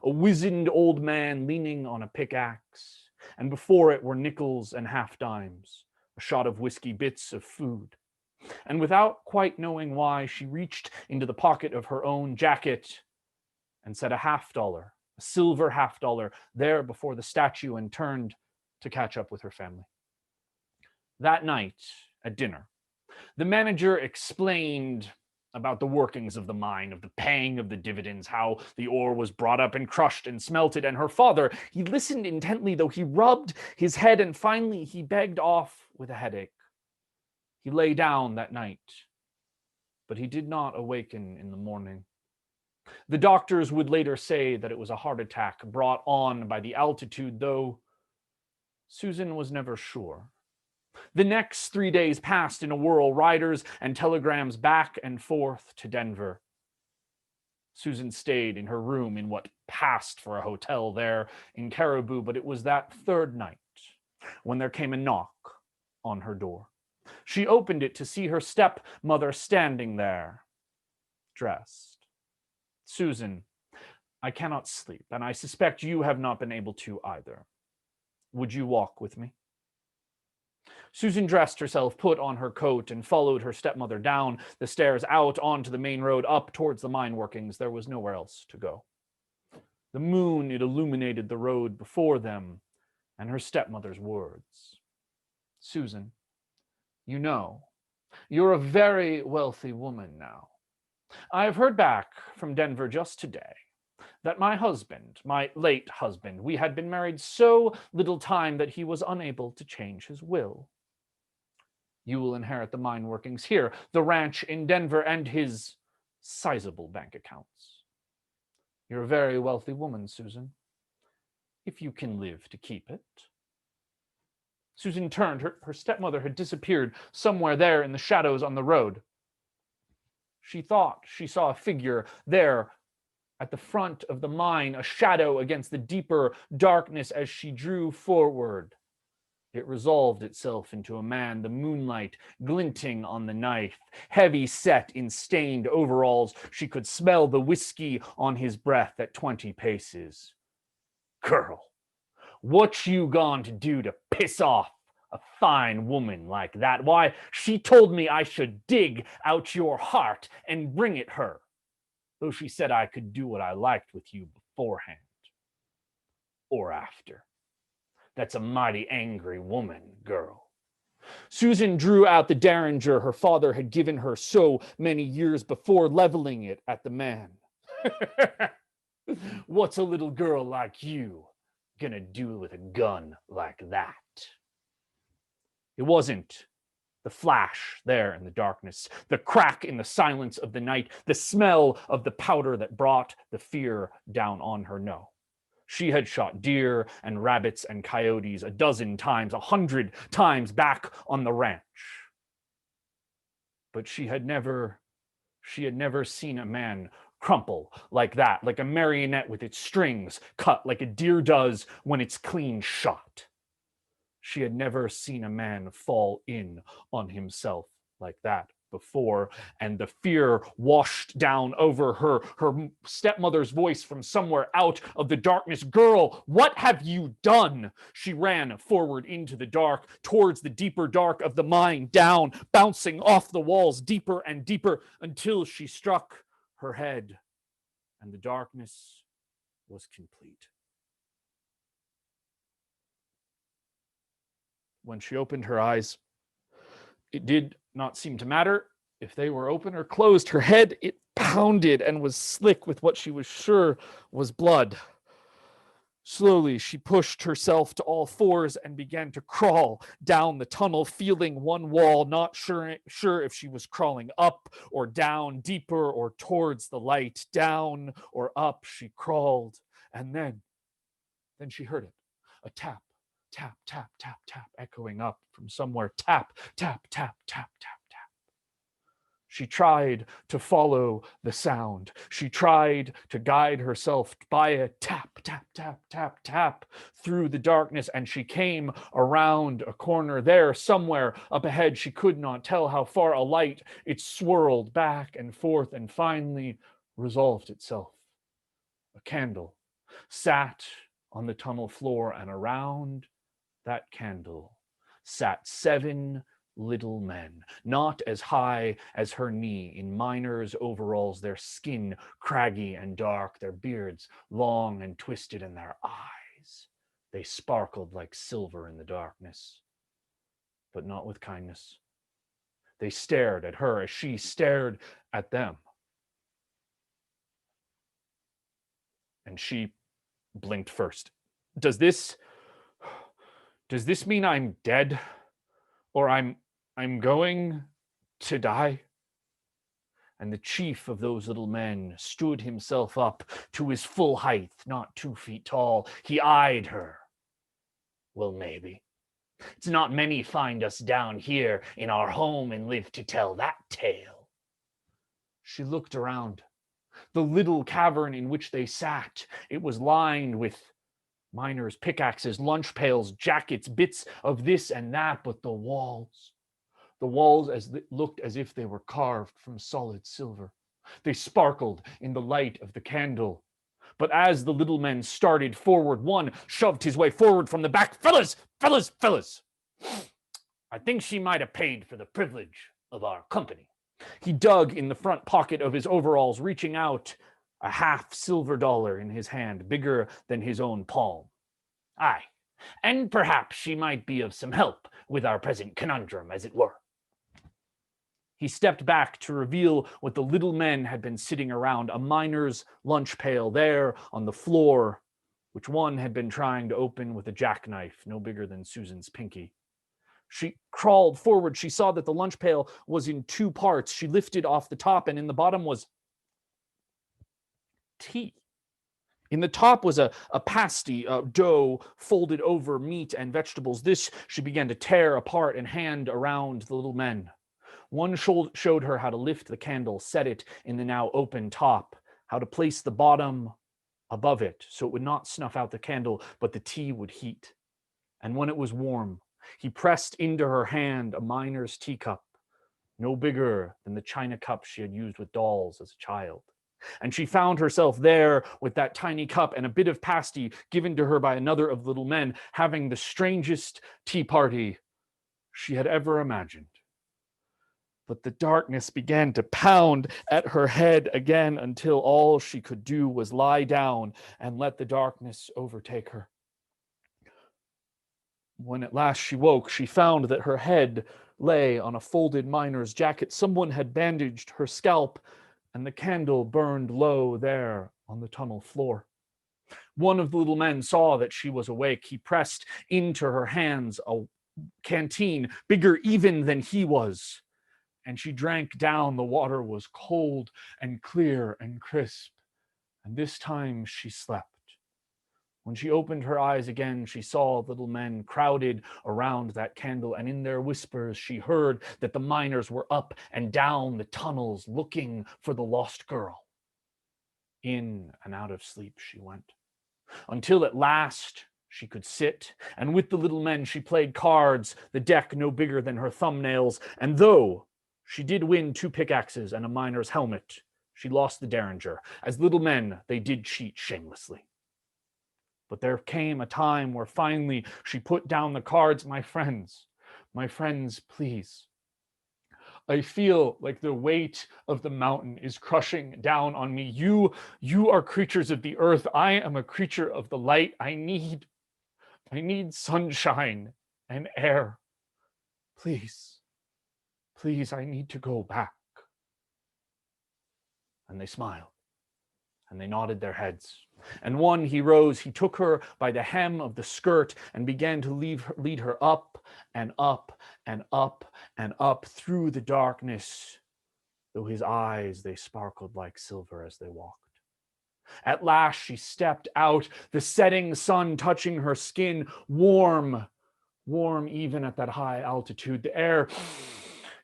Speaker 4: A wizened old man leaning on a pickaxe, and before it were nickels and half dimes, a shot of whiskey, bits of food. And without quite knowing why, she reached into the pocket of her own jacket and set a $50, a silver $50, there before the statue, and turned to catch up with her family. That night at dinner, the manager explained about the workings of the mine, of the paying of the dividends, how the ore was brought up and crushed and smelted. And her father, he listened intently, though he rubbed his head, and finally he begged off with a headache. He lay down that night, but he did not awaken in the morning. The doctors would later say that it was a heart attack brought on by the altitude, though Susan was never sure. The next 3 days passed in a whirl, riders and telegrams back and forth to Denver. Susan stayed in her room in what passed for a hotel there in Caribou, but it was that third night when there came a knock on her door. She opened it to see her stepmother standing there, dressed. "Susan, I cannot sleep, and I suspect you have not been able to either. Would you walk with me?" Susan dressed herself, put on her coat, and followed her stepmother down the stairs, out onto the main road, up towards the mine workings. There was nowhere else to go. The moon, it illuminated the road before them, and her stepmother's words. "Susan, you know, you're a very wealthy woman now. I have heard back from Denver just today that my husband, my late husband, we had been married so little time that he was unable to change his will. You will inherit the mine workings here, the ranch in Denver, and his sizable bank accounts. You're a very wealthy woman, Susan, if you can live to keep it." Susan turned. Her stepmother had disappeared somewhere there in the shadows on the road. She thought she saw a figure there at the front of the mine, a shadow against the deeper darkness. As she drew forward, it resolved itself into a man, the moonlight glinting on the knife, heavy set in stained overalls. She could smell the whiskey on his breath at 20 paces. "Girl, what you gone to do to piss off a fine woman like that? Why, she told me I should dig out your heart and bring it her, though she said I could do what I liked with you beforehand or after. That's a mighty angry woman, girl." Susan drew out the derringer her father had given her so many years before, leveling it at the man. "What's a little girl like you gonna do with a gun like that?" It wasn't the flash there in the darkness, the crack in the silence of the night, the smell of the powder that brought the fear down on her. No. She had shot deer and rabbits and coyotes a dozen times, 100 times back on the ranch. But she had never seen a man crumple like that, like a marionette with its strings cut, like a deer does when it's clean shot. She had never seen a man fall in on himself like that before, and the fear washed down over her. Her stepmother's voice from somewhere out of the darkness. "Girl, what have you done?" She ran forward into the dark, towards the deeper dark of the mine, down, bouncing off the walls deeper and deeper, until she struck her head, and the darkness was complete. When she opened her eyes, it did not seem to matter if they were open or closed. Her head, it pounded and was slick with what she was sure was blood. Slowly, she pushed herself to all fours and began to crawl down the tunnel, feeling one wall, not sure if she was crawling up or down, deeper or towards the light. Down or up she crawled, and then she heard it. A tap, tap, tap, tap, tap, echoing up from somewhere. Tap, tap, tap, tap, tap, tap. She tried to follow the sound. She tried to guide herself by a tap, tap, tap, tap, tap through the darkness, and she came around a corner there, somewhere up ahead. She could not tell how far. A light, it swirled back and forth and finally resolved itself. A candle sat on the tunnel floor, and around that candle sat 7 little men, not as high as her knee, in miners' overalls, their skin craggy and dark, their beards long and twisted, and their eyes, they sparkled like silver in the darkness, but not with kindness. They stared at her as she stared at them. And she blinked first. Does this mean I'm dead? Or I'm going to die?" And the chief of those little men stood himself up to his full height, not 2 feet tall. He eyed her. "Well, maybe. It's not many find us down here in our home and live to tell that tale. She looked around. The little cavern in which they sat, it was lined with miners' pickaxes, lunch pails, jackets, bits of this and that, but the walls looked as if they were carved from solid silver. They sparkled in the light of the candle. But as the little men started forward, one shoved his way forward from the back. Fellas! I think she might have paid for the privilege of our company. He dug in the front pocket of his overalls, reaching out, a half silver dollar in his hand, bigger than his own palm. Aye, and perhaps she might be of some help with our present conundrum, as it were. He stepped back to reveal what the little men had been sitting around, a miner's lunch pail there on the floor, which one had been trying to open with a jackknife no bigger than Susan's pinky. She crawled forward. She saw that the lunch pail was in two parts. She lifted off the top, and in the bottom was tea. In the top was a pasty, dough folded over meat and vegetables. This she began to tear apart and hand around the little men. One showed her how to lift the candle, set it in the now open top, how to place the bottom above it so it would not snuff out the candle, but the tea would heat. And when it was warm, he pressed into her hand a miner's teacup, no bigger than the china cup she had used with dolls as a child. And she found herself there with that tiny cup and a bit of pasty given to her by another of the little men, having the strangest tea party she had ever imagined. But the darkness began to pound at her head again until all she could do was lie down and let the darkness overtake her. When at last she woke, she found that her head lay on a folded miner's jacket. Someone had bandaged her scalp, and the candle burned low there on the tunnel floor. One of the little men saw that she was awake. He pressed into her hands a canteen bigger even than he was, and she drank down. The water was cold and clear and crisp, and this time she slept. When she opened her eyes again, she saw little men crowded around that candle, and in their whispers she heard that the miners were up and down the tunnels looking for the lost girl. In and out of sleep she went, until at last she could sit, and with the little men she played cards, the deck no bigger than her thumbnails, and though she did win 2 pickaxes and a miner's helmet, she lost the derringer. As little men, they did cheat shamelessly. But there came a time where finally she put down the cards. My friends, please. I feel like the weight of the mountain is crushing down on me. You are creatures of the earth. I am a creature of the light. I need sunshine and air. Please, I need to go back. And they smiled, and they nodded their heads. And one, he rose, he took her by the hem of the skirt and began to lead her up and up and up and up through the darkness, though his eyes, they sparkled like silver as they walked. At last she stepped out, the setting sun touching her skin, warm even at that high altitude. The air,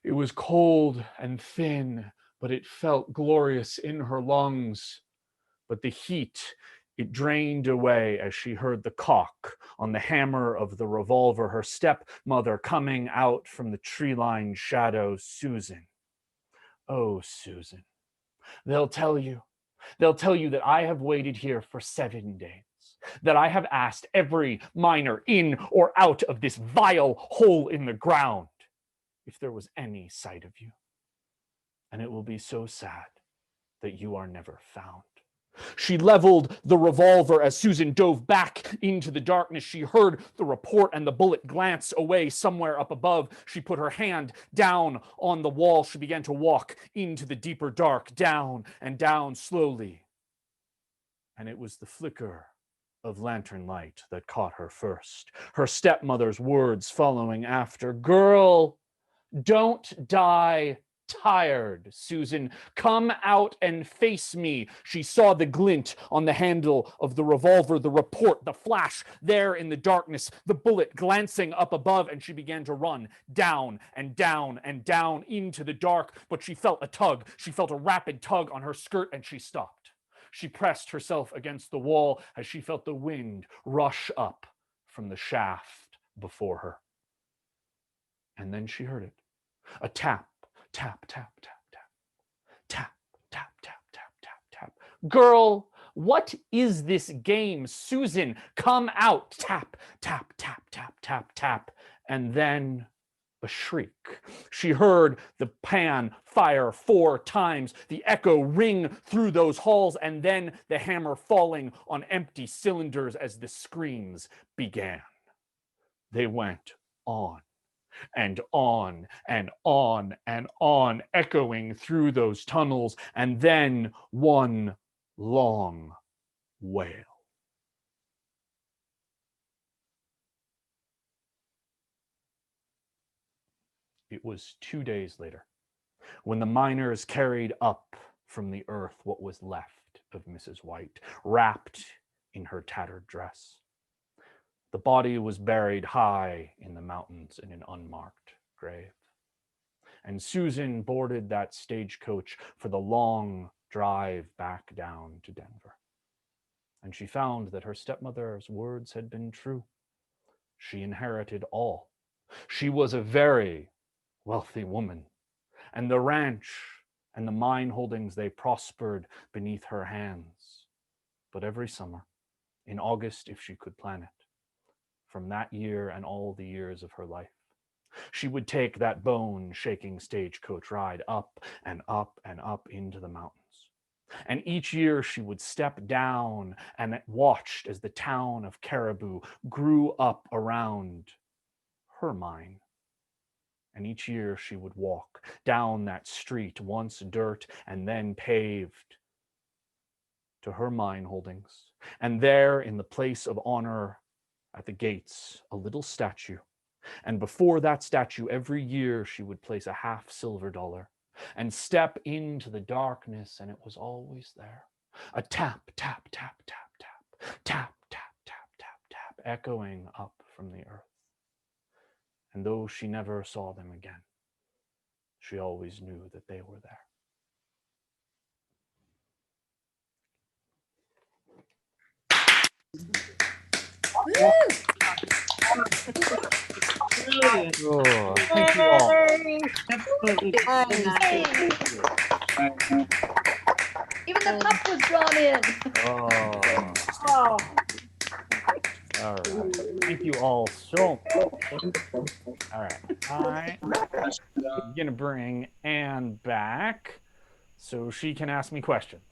Speaker 4: it was cold and thin, but it felt glorious in her lungs. But the heat, it drained away as she heard the cock on the hammer of the revolver, her stepmother coming out from the tree-lined shadows. Susan. Oh, Susan. They'll tell you that I have waited here for 7 days, that I have asked every miner in or out of this vile hole in the ground if there was any sight of you. And it will be so sad that you are never found. She leveled the revolver as Susan dove back into the darkness. She heard the report and the bullet glance away somewhere up above. She put her hand down on the wall. She began to walk into the deeper dark, down and down slowly. And it was the flicker of lantern light that caught her first. Her stepmother's words following after. Girl, don't die tired, Susan. Come out and face me. She saw the glint on the handle of the revolver, the report, the flash there in the darkness, the bullet glancing up above, and she began to run down and down and down into the dark. But she felt a tug. She felt a rapid tug on her skirt, and she stopped. She pressed herself against the wall as she felt the wind rush up from the shaft before her. And then she heard it. A tap, tap, tap, tap, tap, tap, tap, tap, tap, tap, tap. Girl, what is this game? Susan, come out. Tap, tap, tap, tap, tap, tap. And then a shriek. She heard the pan fire 4 times, the echo ring through those halls, and then the hammer falling on empty cylinders as the screams began. They went on and on and on and on, echoing through those tunnels, and then one long wail. It was 2 days later when the miners carried up from the earth what was left of Mrs. White, wrapped in her tattered dress. The body was buried high in the mountains in an unmarked grave. And Susan boarded that stagecoach for the long drive back down to Denver. And she found that her stepmother's words had been true. She inherited all. She was a very wealthy woman, and the ranch and the mine holdings, they prospered beneath her hands. But every summer, in August, if she could plan it, from that year and all the years of her life, she would take that bone-shaking stagecoach ride up and up and up into the mountains. And each year she would step down and watched as the town of Caribou grew up around her mine. And each year she would walk down that street, once dirt and then paved, to her mine holdings. And there, in the place of honor at the gates, a little statue. And before that statue, every year she would place a $50 dollar and step into the darkness, and it was always there. A tap, tap, tap, tap, tap, tap, tap, tap, tap, tap, echoing up from the earth. And though she never saw them again, she always knew that they were there. Oh, thank you all.
Speaker 2: Absolutely.
Speaker 5: Even the pup was drawn in.
Speaker 4: Oh,
Speaker 5: Oh.
Speaker 4: all right. Thank you all so much. All right. I'm going to bring Anne back so she can ask me questions.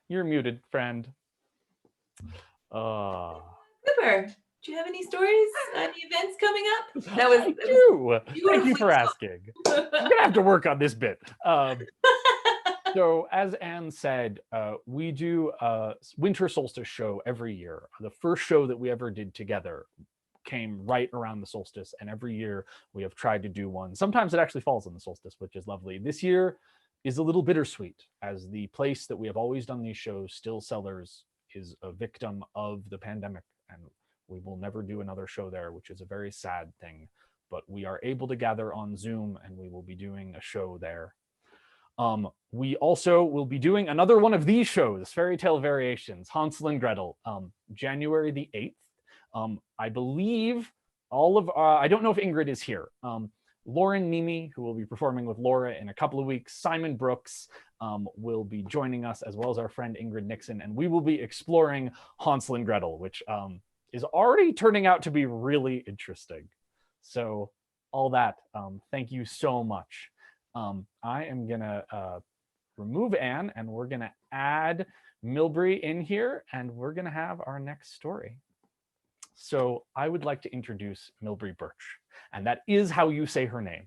Speaker 4: You're muted, friend.
Speaker 1: Cooper, do you have any stories? Any events coming up? That was.
Speaker 4: I do. Thank you
Speaker 1: beautifully
Speaker 4: for asking. I'm going to have to work on this bit. So as Anne said, we do a winter solstice show every year. The first show that we ever did together came right around the solstice, and every year we have tried to do one. Sometimes it actually falls on the solstice, which is lovely. This year is a little bittersweet, as the place that we have always done these shows, Still Cellars, is a victim of the pandemic, and we will never do another show there, which is a very sad thing. But we are able to gather on Zoom, and we will be doing a show there. We also will be doing another one of these shows, Fairy Tale Variations, Hansel and Gretel, January the 8th. I believe all of, I don't know if Ingrid is here. Lauren Mimi, who will be performing with Laura in a couple of weeks, Simon Brooks will be joining us, as well as our friend Ingrid Nixon, and we will be exploring Hansel and Gretel, which is already turning out to be really interesting. So all that, thank you so much. I am gonna remove Anne, and we're gonna add Milbre in here, and we're gonna have our next story. So I would like to introduce Milbre Burch, and that is how you say her name.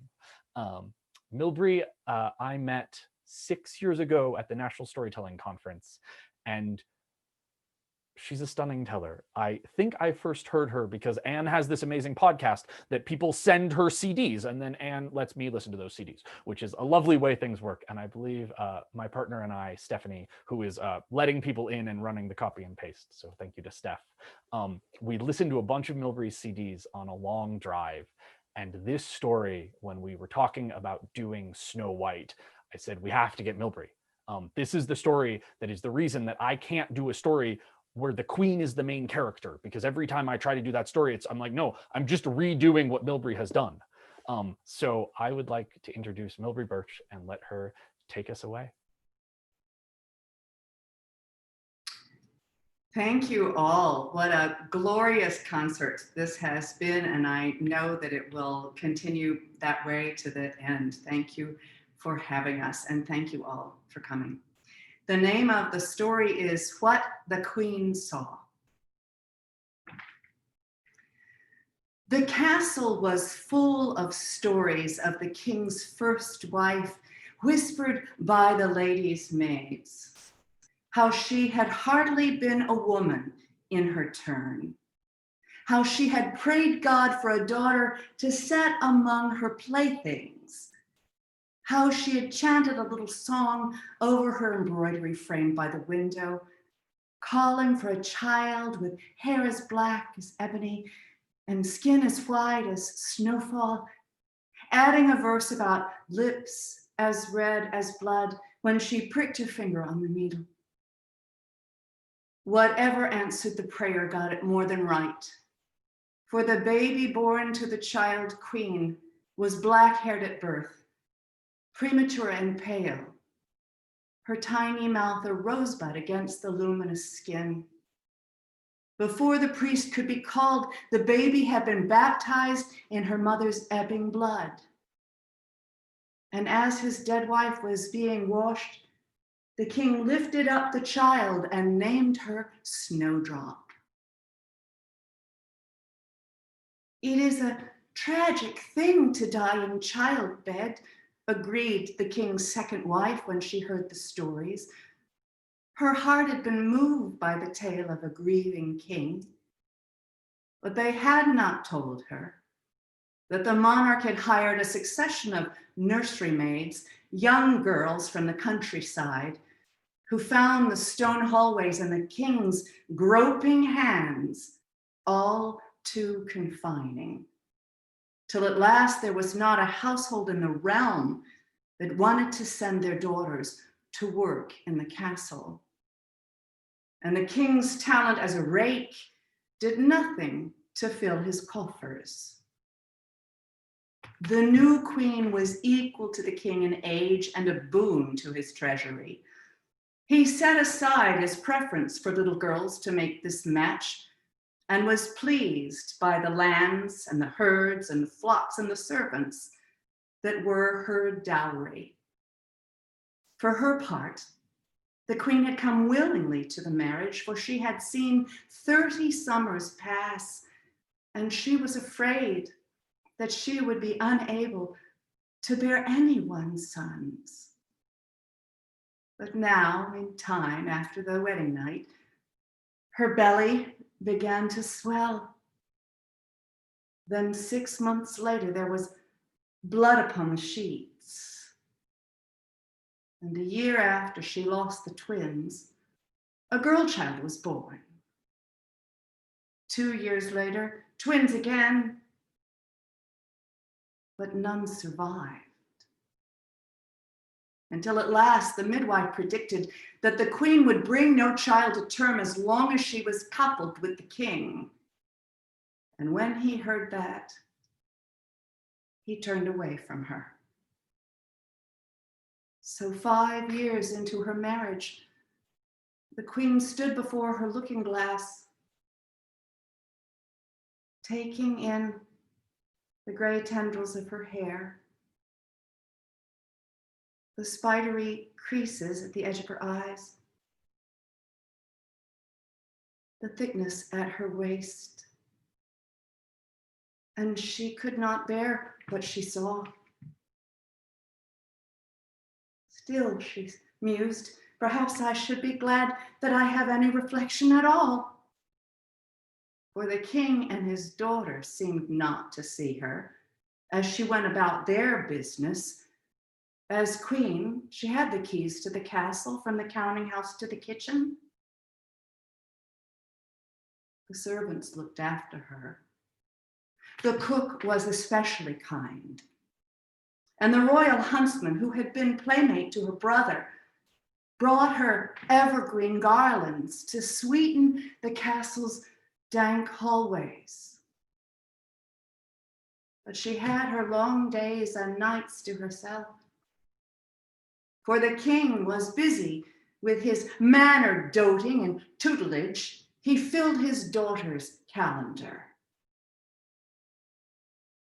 Speaker 4: Milbre, I met 6 years ago at the National Storytelling Conference, and she's a stunning teller. I think I first heard her because Anne has this amazing podcast that people send her CDs, and then Anne lets me listen to those CDs, which is a lovely way things work. And I believe my partner and I, Stephanie, who is letting people in and running the copy and paste, so thank you to Steph, we listened to a bunch of Milbre's CDs on a long drive. And this story, when we were talking about doing Snow White, I said, we have to get Milbre. This is the story that is the reason that I can't do a story where the queen is the main character, because every time I try to do that story, I'm like, no, I'm just redoing what Milbre has done. So I would like to introduce Milbre Burch and let her take us away.
Speaker 6: Thank you all. What a glorious concert this has been, and I know that it will continue that way to the end. Thank you for having us, and thank you all for coming. The name of the story is What the Queen Saw. The castle was full of stories of the king's first wife, whispered by the ladies' maids, how she had hardly been a woman in her turn, how she had prayed God for a daughter to set among her playthings, how she had chanted a little song over her embroidery frame by the window, calling for a child with hair as black as ebony and skin as white as snowfall, adding a verse about lips as red as blood when she pricked her finger on the needle. Whatever answered the prayer got it more than right, for the baby born to the child queen was black-haired at birth, premature and pale, her tiny mouth a rosebud against the luminous skin. Before the priest could be called, the baby had been baptized in her mother's ebbing blood. And as his dead wife was being washed, the king lifted up the child and named her Snowdrop. It is a tragic thing to die in childbed, agreed the king's second wife when she heard the stories. Her heart had been moved by the tale of a grieving king, but they had not told her that the monarch had hired a succession of nursery maids, young girls from the countryside, who found the stone hallways and the king's groping hands all too confining, till at last there was not a household in the realm that wanted to send their daughters to work in the castle. And the king's talent as a rake did nothing to fill his coffers. The new queen was equal to the king in age and a boon to his treasury. He set aside his preference for little girls to make this match and was pleased by the lands and the herds and the flocks and the servants that were her dowry. For her part, the queen had come willingly to the marriage, for she had seen 30 summers pass, and she was afraid that she would be unable to bear anyone's sons. But now, in time, after the wedding night, her belly began to swell. Then 6 months later, there was blood upon the sheets. And a year after she lost the twins, a girl child was born. 2 years later, twins again, but none survived. Until at last the midwife predicted that the queen would bring no child to term as long as she was coupled with the king. And when he heard that, he turned away from her. So 5 years into her marriage, the queen stood before her looking glass, taking in the gray tendrils of her hair, the spidery creases at the edge of her eyes, the thickness at her waist. And she could not bear what she saw. Still, she mused, perhaps I should be glad that I have any reflection at all. For the king and his daughter seemed not to see her as she went about their business. As queen, she had the keys to the castle from the counting house to the kitchen. The servants looked after her. The cook was especially kind. And the royal huntsman, who had been playmate to her brother, brought her evergreen garlands to sweeten the castle's dank hallways. But she had her long days and nights to herself. For the king was busy with his mannered doting and tutelage. He filled his daughter's calendar.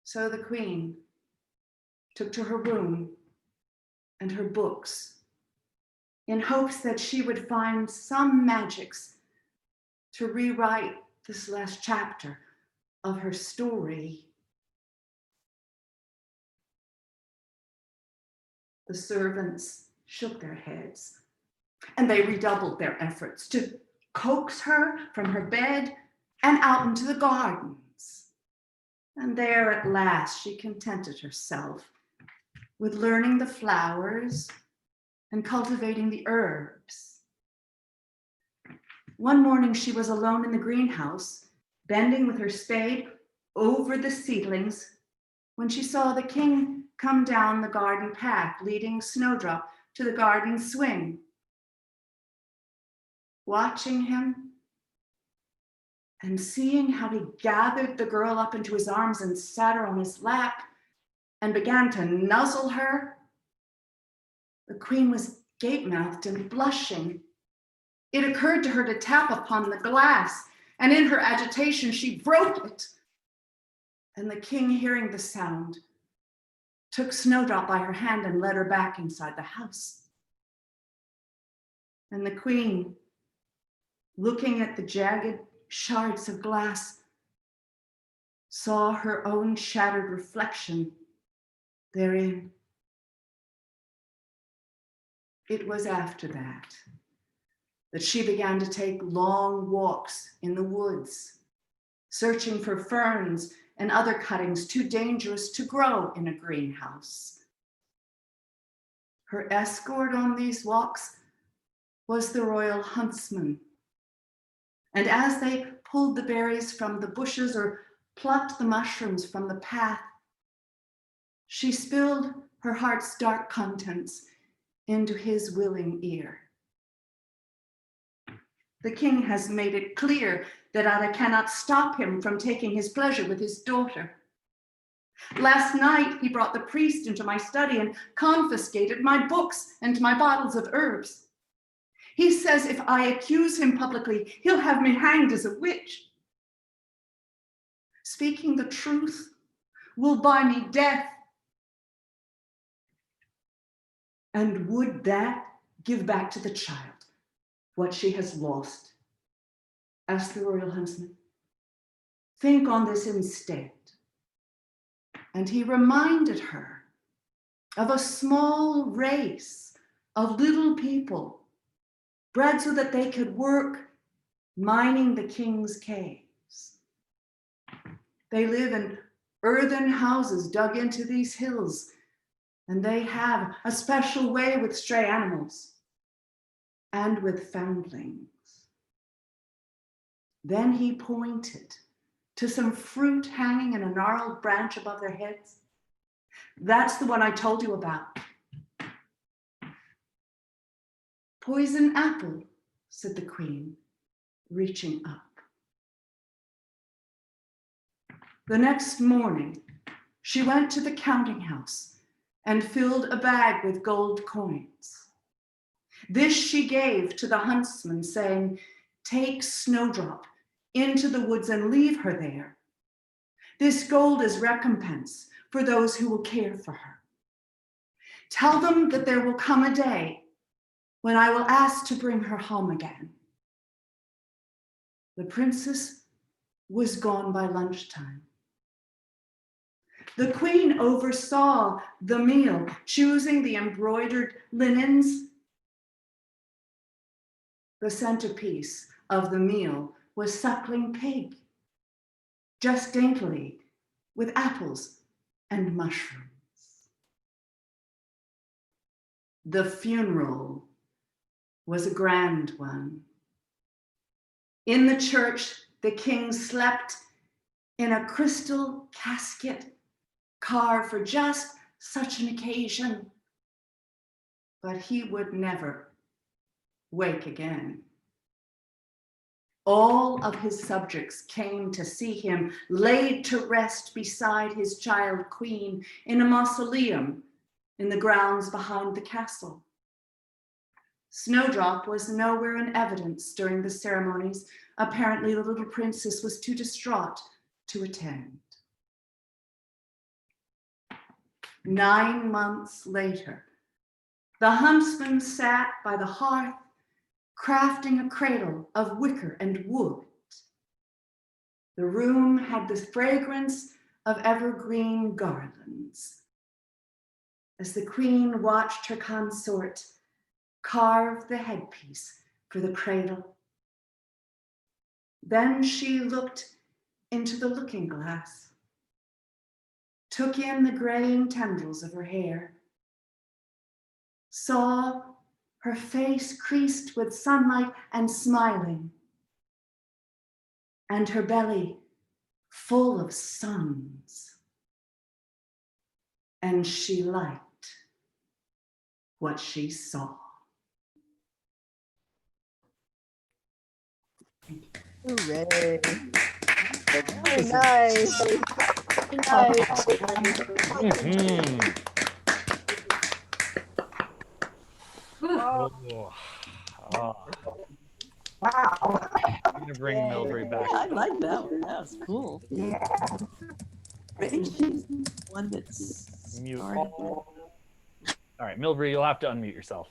Speaker 6: So the queen took to her room and her books in hopes that she would find some magics to rewrite this last chapter of her story. The servants shook their heads, and they redoubled their efforts to coax her from her bed and out into the gardens. And there at last she contented herself with learning the flowers and cultivating the herbs. One morning she was alone in the greenhouse, bending with her spade over the seedlings, when she saw the king come down the garden path, leading Snowdrop to the garden swing. Watching him and seeing how he gathered the girl up into his arms and sat her on his lap and began to nuzzle her, the queen was gape-mouthed and blushing. It occurred to her to tap upon the glass, and in her agitation, she broke it. And the king, hearing the sound, took Snowdrop by her hand and led her back inside the house. And the queen, looking at the jagged shards of glass, saw her own shattered reflection therein. It was after that she began to take long walks in the woods, searching for ferns and other cuttings too dangerous to grow in a greenhouse. Her escort on these walks was the royal huntsman. And as they pulled the berries from the bushes or plucked the mushrooms from the path, she spilled her heart's dark contents into his willing ear. The king has made it clear that I cannot stop him from taking his pleasure with his daughter. Last night, he brought the priest into my study and confiscated my books and my bottles of herbs. He says if I accuse him publicly, he'll have me hanged as a witch. Speaking the truth will buy me death. And would that give back to the child what she has lost? Asked the royal huntsman. Think on this instead. And he reminded her of a small race of little people bred so that they could work mining the king's caves. They live in earthen houses dug into these hills, and they have a special way with stray animals and with foundlings. Then he pointed to some fruit hanging in a gnarled branch above their heads. That's the one I told you about. Poison apple, said the queen, reaching up. The next morning, she went to the counting house and filled a bag with gold coins. This she gave to the huntsman, saying, take Snowdrop into the woods and leave her there. This gold is recompense for those who will care for her. Tell them that there will come a day when I will ask to bring her home again. The princess was gone by lunchtime. The queen oversaw the meal, choosing the embroidered linens The centerpiece of the meal was suckling pig, just daintily, with apples and mushrooms. The funeral was a grand one. In the church, the king slept in a crystal casket carved for just such an occasion, but he would never wake again. All of his subjects came to see him laid to rest beside his child queen in a mausoleum in the grounds behind the castle. Snowdrop was nowhere in evidence during the ceremonies. Apparently, the little princess was too distraught to attend. 9 months later, the huntsman sat by the hearth, crafting a cradle of wicker and wood. The room had the fragrance of evergreen garlands. As the queen watched her consort carve the headpiece for the cradle, then she looked into the looking glass, took in the graying tendrils of her hair, saw her face creased with sunlight and smiling, and her belly full of suns. And she liked what she saw.
Speaker 2: Hooray. Very nice. Very nice.
Speaker 4: Mhm.
Speaker 2: Oh,
Speaker 4: Oh. Oh.
Speaker 7: Wow.
Speaker 4: I'm gonna bring Milbre back.
Speaker 7: I like that one. That was cool. Yeah. She's one that's
Speaker 4: Mute.
Speaker 7: started.
Speaker 4: All right, Milbre, you'll have to unmute yourself.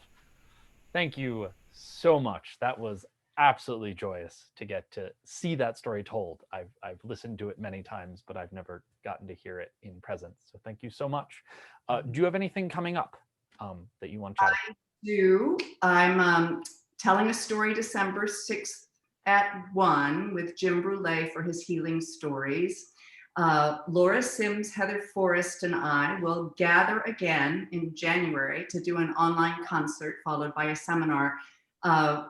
Speaker 4: Thank you so much. That was absolutely joyous to get to see that story told. I've listened to it many times, but I've never gotten to hear it in presence. So thank you so much. Do you have anything coming up that you want to chat about?
Speaker 6: I'm telling a story December 6th at 1 with Jim Brule for his Healing Stories. Laura Sims, Heather Forrest, and I will gather again in January to do an online concert followed by a seminar.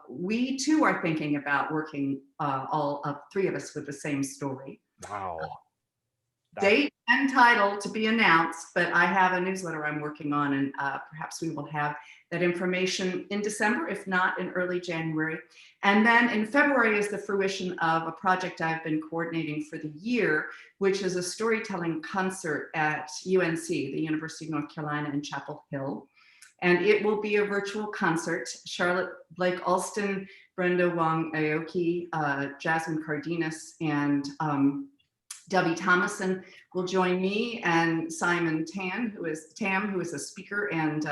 Speaker 6: We too are thinking about working all three of us with the same story.
Speaker 4: Wow.
Speaker 6: Date and title to be announced, but I have a newsletter I'm working on, and perhaps we will have that information in December, if not in early January. And then in February is the fruition of a project I've been coordinating for the year, which is a storytelling concert at UNC, the University of North Carolina in Chapel Hill. And it will be a virtual concert. Charlotte Blake Alston, Brenda Wong Aoki, Jasmine Cardenas, and Debbie Thomason will join me, and Simon Tam, who is a speaker and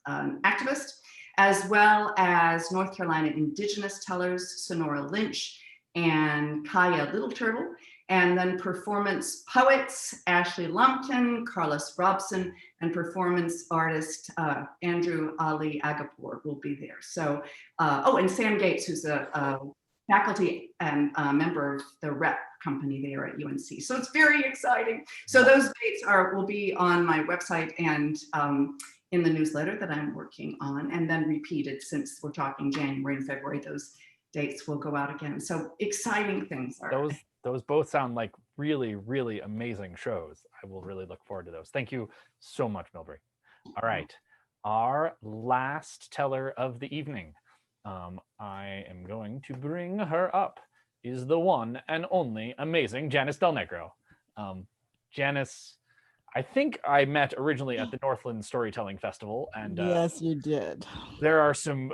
Speaker 6: an activist, as well as North Carolina Indigenous tellers, Sonora Lynch and Kaya Little Turtle, and then performance poets, Ashley Lumpkin, Carlos Robson, and performance artist Andrew Ali Agapur will be there. So, and Sam Gates, who's a faculty and member of the rep company there at UNC. So it's very exciting. So those dates will be on my website and in the newsletter that I'm working on, and then repeated, since we're talking January and February, those dates will go out again. So exciting things are.
Speaker 4: Those both sound like really, really amazing shows. I will really look forward to those. Thank you so much, Milbre. All right, our last teller of the evening. I am going to bring her up, is the one and only amazing Janice Del Negro. Janice, I think I met originally at the Northland Storytelling Festival, and
Speaker 7: Yes, you did.
Speaker 4: there are some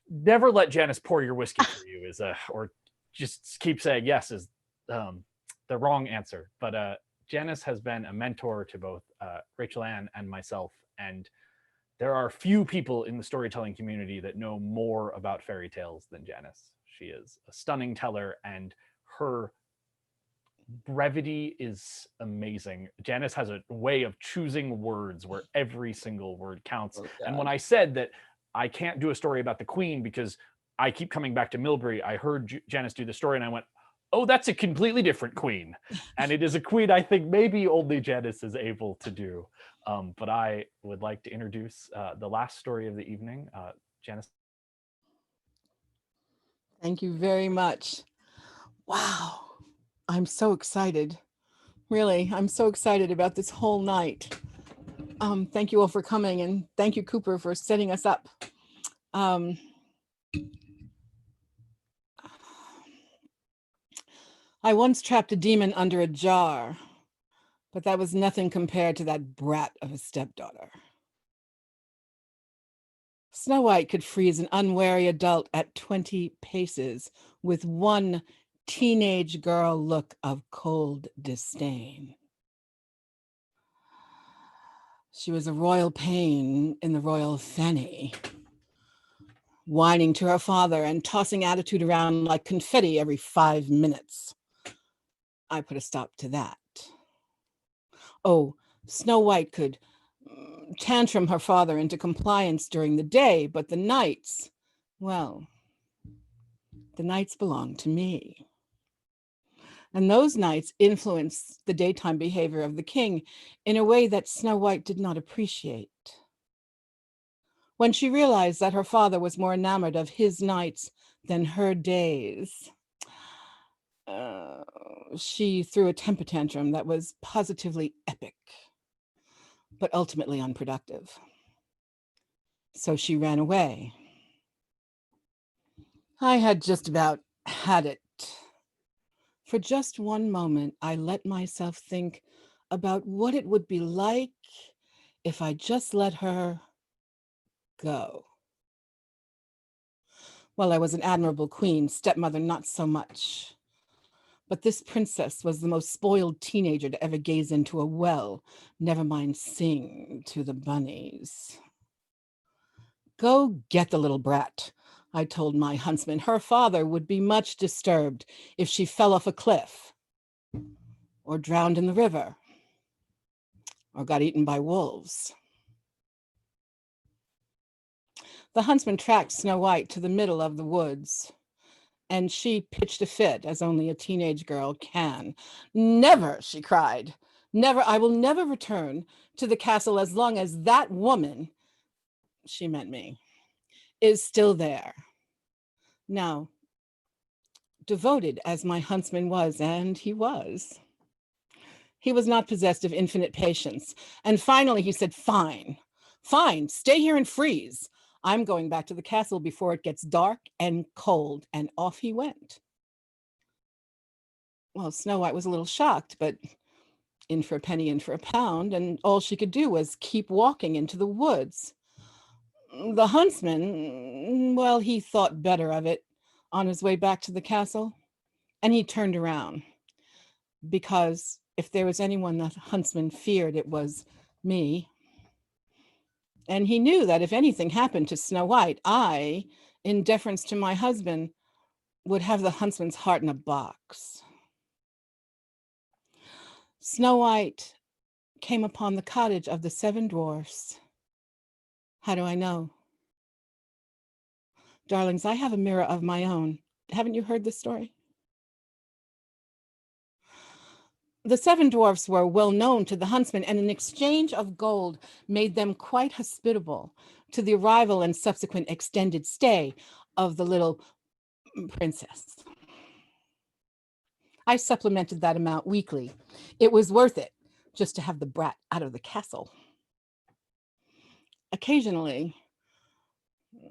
Speaker 4: never let Janice pour your whiskey for you is or just keep saying yes is the wrong answer. But Janice has been a mentor to both Rachel Ann and myself, and there are few people in the storytelling community that know more about fairy tales than Janice. She is a stunning teller, and her brevity is amazing. Janice has a way of choosing words where every single word counts.
Speaker 7: Oh,
Speaker 4: And
Speaker 7: God.
Speaker 4: when I said that I can't do a story about the Queen because I keep coming back to Milbre. I heard Janice do the story and I went, oh, that's a completely different queen. And it is a queen I think maybe only Janice is able to do. But I would like to introduce the last story of the evening. Janice.
Speaker 2: Thank you very much. Wow. I'm so excited. Really, I'm so excited about this whole night. Thank you all for coming, and thank you, Cooper, for setting us up. I once trapped a demon under a jar, but that was nothing compared to that brat of a stepdaughter. Snow White could freeze an unwary adult at 20 paces with one teenage girl look of cold disdain. She was a royal pain in the royal fanny, whining to her father and tossing attitude around like confetti every 5 minutes. I put a stop to that. Oh, Snow White could tantrum her father into compliance during the day, but the nights, well, the nights belonged to me. And those nights influenced the daytime behavior of the king in a way that Snow White did not appreciate. When she realized that her father was more enamored of his nights than her days, she threw a temper tantrum that was positively epic, but ultimately unproductive. So she ran away. I had just about had it. For just one moment, I let myself think about what it would be like if I just let her go. Well, I was an admirable queen, stepmother not so much. But this princess was the most spoiled teenager to ever gaze into a well, never mind sing to the bunnies. Go get the little brat, I told my huntsman. Her father would be much disturbed if she fell off a cliff, or drowned in the river, or got eaten by wolves. The huntsman tracked Snow White to the middle of the woods, and she pitched a fit, as only a teenage girl can. Never, she cried. Never, I will never return to the castle as long as that woman, she meant me, is still there. Now, devoted as my huntsman was, and he was not possessed of infinite patience. And finally he said, fine, stay here and freeze. I'm going back to the castle before it gets dark and cold. And off he went. Well, Snow White was a little shocked, but in for a penny, in for a pound, and all she could do was keep walking into the woods. The huntsman, well, he thought better of it on his way back to the castle, and he turned around, because if there was anyone that huntsman feared, it was me. And he knew that if anything happened to Snow White, I, in deference to my husband, would have the huntsman's heart in a box. Snow White came upon the cottage of the 7 dwarfs. How do I know? Darlings, I have a mirror of my own. Haven't you heard this story? The 7 dwarfs were well known to the huntsman, and an exchange of gold made them quite hospitable to the arrival and subsequent extended stay of the little princess. I supplemented that amount weekly. It was worth it just to have the brat out of the castle. Occasionally,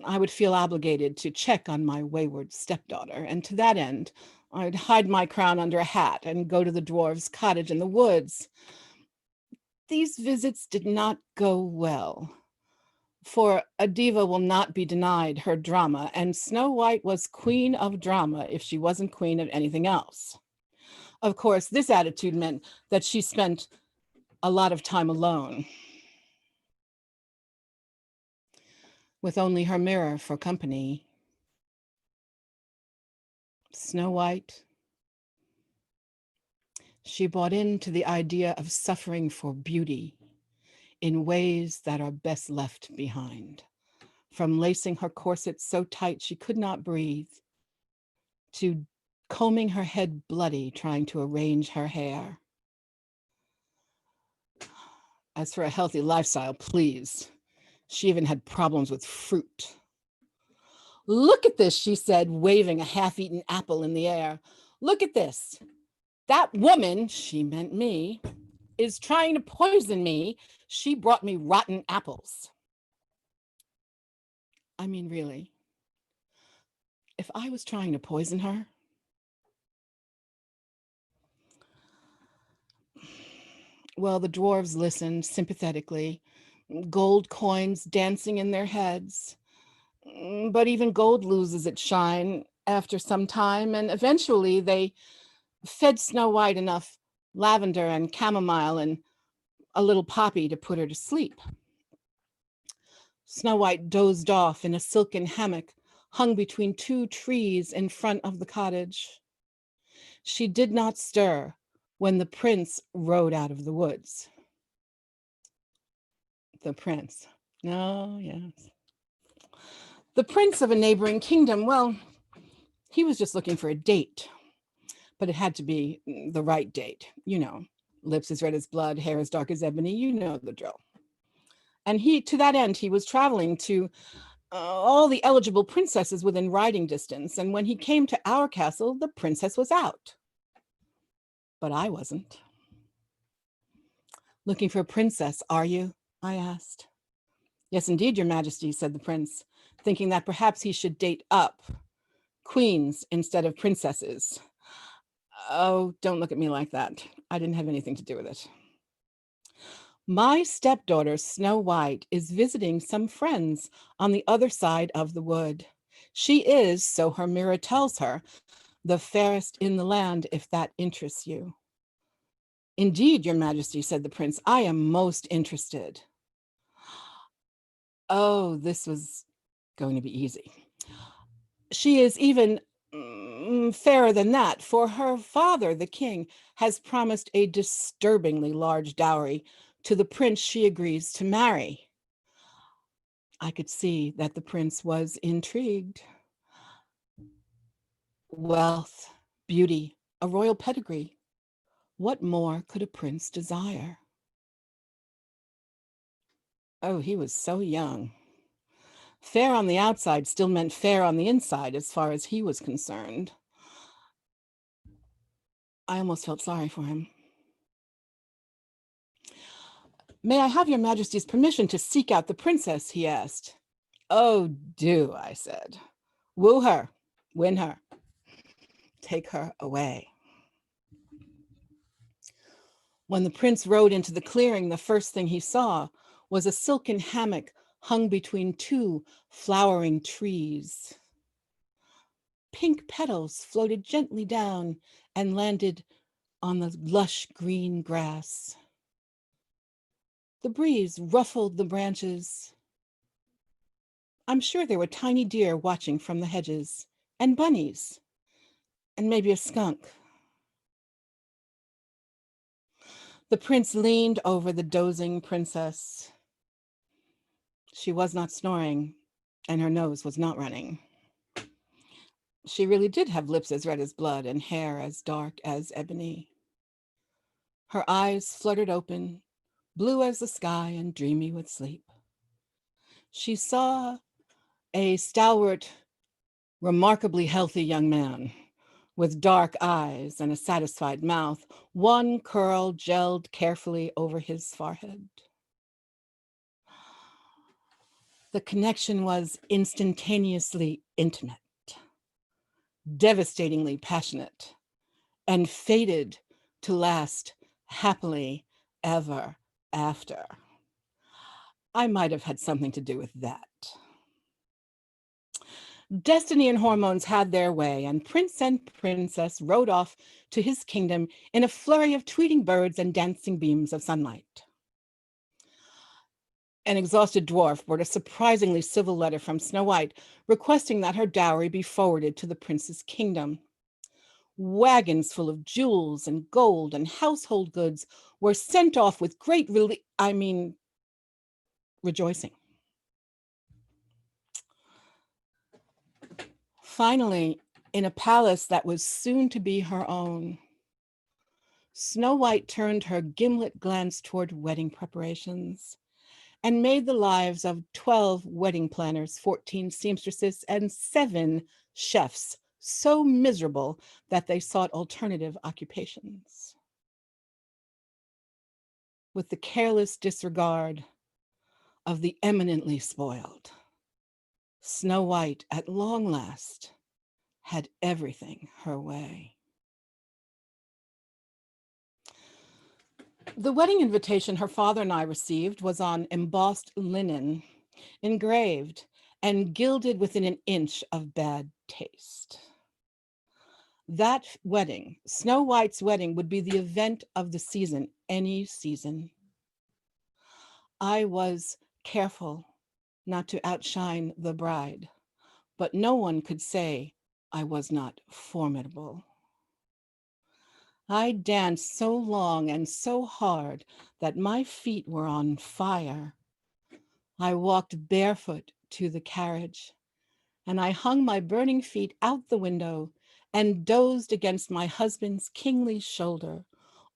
Speaker 2: I would feel obligated to check on my wayward stepdaughter, and to that end, I'd hide my crown under a hat and go to the dwarves' cottage in the woods. These visits did not go well, for a diva will not be denied her drama, and Snow White was queen of drama if she wasn't queen of anything else. Of course, this attitude meant that she spent a lot of time alone, with only her mirror for company. Snow White, she bought into the idea of suffering for beauty in ways that are best left behind. from lacing her corset so tight she could not breathe, to combing her head bloody, trying to arrange her hair. As for a healthy lifestyle, please. She even had problems with fruit. Look at this, she said, waving a half-eaten apple in the air. Look at this. That woman, she meant me, is trying to poison me. She brought me rotten apples. I mean, really, if I was trying to poison her, well, the dwarves listened sympathetically, gold coins dancing in their heads. But even gold loses its shine after some time, and eventually they fed Snow White enough lavender and chamomile and a little poppy to put her to sleep. Snow White dozed off in a silken hammock hung between two trees in front of the cottage. She did not stir when the prince rode out of the woods. The prince. Oh, yes. The prince of a neighboring kingdom, well, he was just looking for a date, but it had to be the right date. You know, lips as red as blood, hair as dark as ebony, you know the drill. And to that end, he was traveling to all the eligible princesses within riding distance. And when he came to our castle, the princess was out. But I wasn't. Looking for a princess, are you? I asked. Yes, indeed, your majesty, said the prince, thinking that perhaps he should date up, queens instead of princesses. Oh, don't look at me like that. I didn't have anything to do with it. My stepdaughter, Snow White, is visiting some friends on the other side of the wood. She is, so her mirror tells her, the fairest in the land, if that interests you. Indeed, your majesty, said the prince, I am most interested. Oh, this was going to be easy. She is even fairer than that, for her father, the king, has promised a disturbingly large dowry to the prince she agrees to marry. I could see that the prince was intrigued. Wealth, beauty, a royal pedigree. What more could a prince desire? Oh, he was so young. Fair on the outside still meant fair on the inside as far as he was concerned. I almost felt sorry for him. May I have your majesty's permission to seek out the princess, he asked. Oh, do, I said. Woo her, win her, take her away. When the prince rode into the clearing, the first thing he saw was a silken hammock hung between two flowering trees. Pink petals floated gently down and landed on the lush green grass. The breeze ruffled the branches. I'm sure there were tiny deer watching from the hedges, and bunnies, and maybe a skunk. The prince leaned over the dozing princess. She was not snoring, and her nose was not running. She really did have lips as red as blood and hair as dark as ebony. Her eyes fluttered open, blue as the sky and dreamy with sleep. She saw a stalwart, remarkably healthy young man with dark eyes and a satisfied mouth, one curl gelled carefully over his forehead. The connection was instantaneously intimate, devastatingly passionate, and fated to last happily ever after. I might have had something to do with that. Destiny and hormones had their way, and prince and princess rode off to his kingdom in a flurry of tweeting birds and dancing beams of sunlight. An exhausted dwarf brought a surprisingly civil letter from Snow White requesting that her dowry be forwarded to the prince's kingdom. Wagons full of jewels and gold and household goods were sent off with great rejoicing. Finally, in a palace that was soon to be her own, Snow White turned her gimlet glance toward wedding preparations and made the lives of 12 wedding planners, 14 seamstresses, and 7 chefs so miserable that they sought alternative occupations. With the careless disregard of the eminently spoiled, Snow White, at long last, had everything her way. The wedding invitation her father and I received was on embossed linen, engraved and gilded within an inch of bad taste. That wedding, Snow White's wedding, would be the event of the season, any season. I was careful not to outshine the bride, but no one could say I was not formidable. I danced so long and so hard that my feet were on fire. I walked barefoot to the carriage, and I hung my burning feet out the window and dozed against my husband's kingly shoulder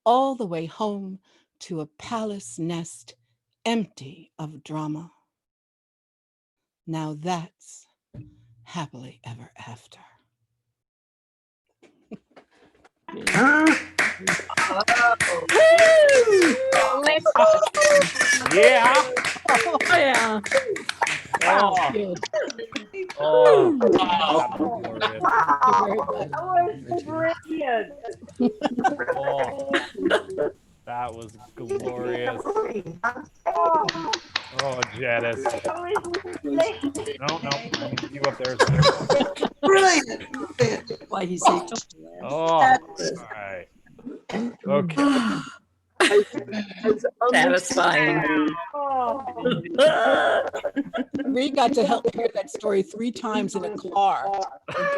Speaker 2: all the way home to a palace nest empty of drama. Now that's happily ever after.
Speaker 4: Yeah.
Speaker 3: Oh, yeah.
Speaker 4: Oh,
Speaker 2: Good.
Speaker 4: oh, that was glorious.
Speaker 2: Very good.
Speaker 5: That was brilliant.
Speaker 4: Oh, that was glorious. Oh, Janice.
Speaker 5: That was splendid.
Speaker 4: No, I need you up there as well.
Speaker 7: Brilliant. Why he say
Speaker 4: Oh, all right. Okay.
Speaker 8: Satisfying.
Speaker 2: Marie got to help hear that story 3 times in a car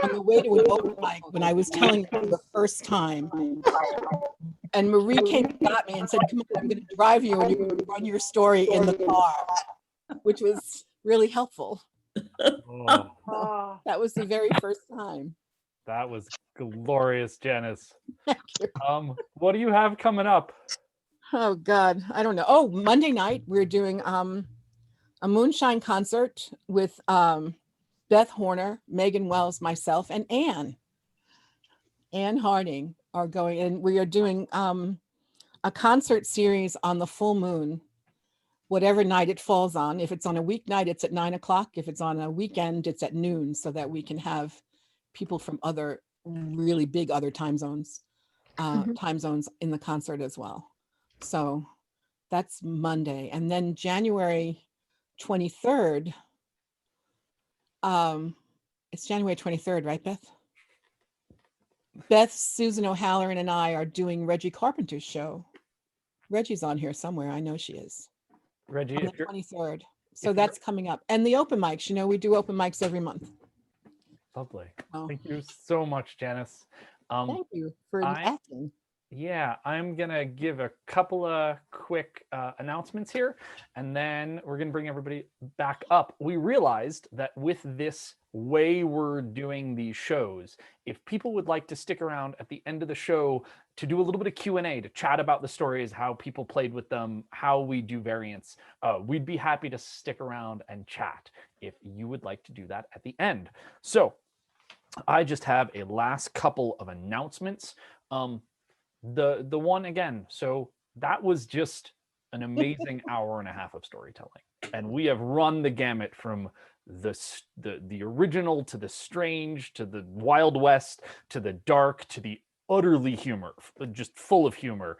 Speaker 2: on the way to an open mic when I was telling her the first time. And Marie came and got me and said, come on, I'm going to drive you and you're going to run your story in the car, which was really helpful.
Speaker 4: Oh,
Speaker 2: That was the very first time.
Speaker 4: that was glorious, Janice.
Speaker 2: Thank you.
Speaker 4: What do you have coming up?
Speaker 2: Oh God, I don't know. Oh, Monday night we're doing a moonshine concert with Beth Horner, Megan Wells, myself, and Ann Harding are going, and we are doing a concert series on the full moon, whatever night it falls on. If it's on a weeknight, it's at 9 o'clock. If it's on a weekend, it's at noon, so that we can have people from other really big other time zones in the concert as well. So that's Monday. And then January 23rd, it's January 23rd, right, Beth? Beth, Susan O'Halloran, and I are doing Reggie Carpenter's show. Reggie's on here somewhere. I know she is.
Speaker 4: Reggie,
Speaker 2: On
Speaker 4: if
Speaker 2: the
Speaker 4: you're
Speaker 2: 23rd. So that's coming up. And the open mics, we do open mics every month.
Speaker 4: lovely.
Speaker 2: Oh.
Speaker 4: Thank you so much, Janice.
Speaker 2: Thank you for asking.
Speaker 4: Yeah, I'm gonna give a couple of quick announcements here, and then we're gonna bring everybody back up. We realized that with this way we're doing these shows, if people would like to stick around at the end of the show to do a little bit of Q&A, to chat about the stories, how people played with them, how we do variants, we'd be happy to stick around and chat if you would like to do that at the end. So I just have a last couple of announcements. The one again, so that was just an amazing hour and a half of storytelling, and we have run the gamut from the original to the strange to the Wild West to the dark to the utterly just full of humor,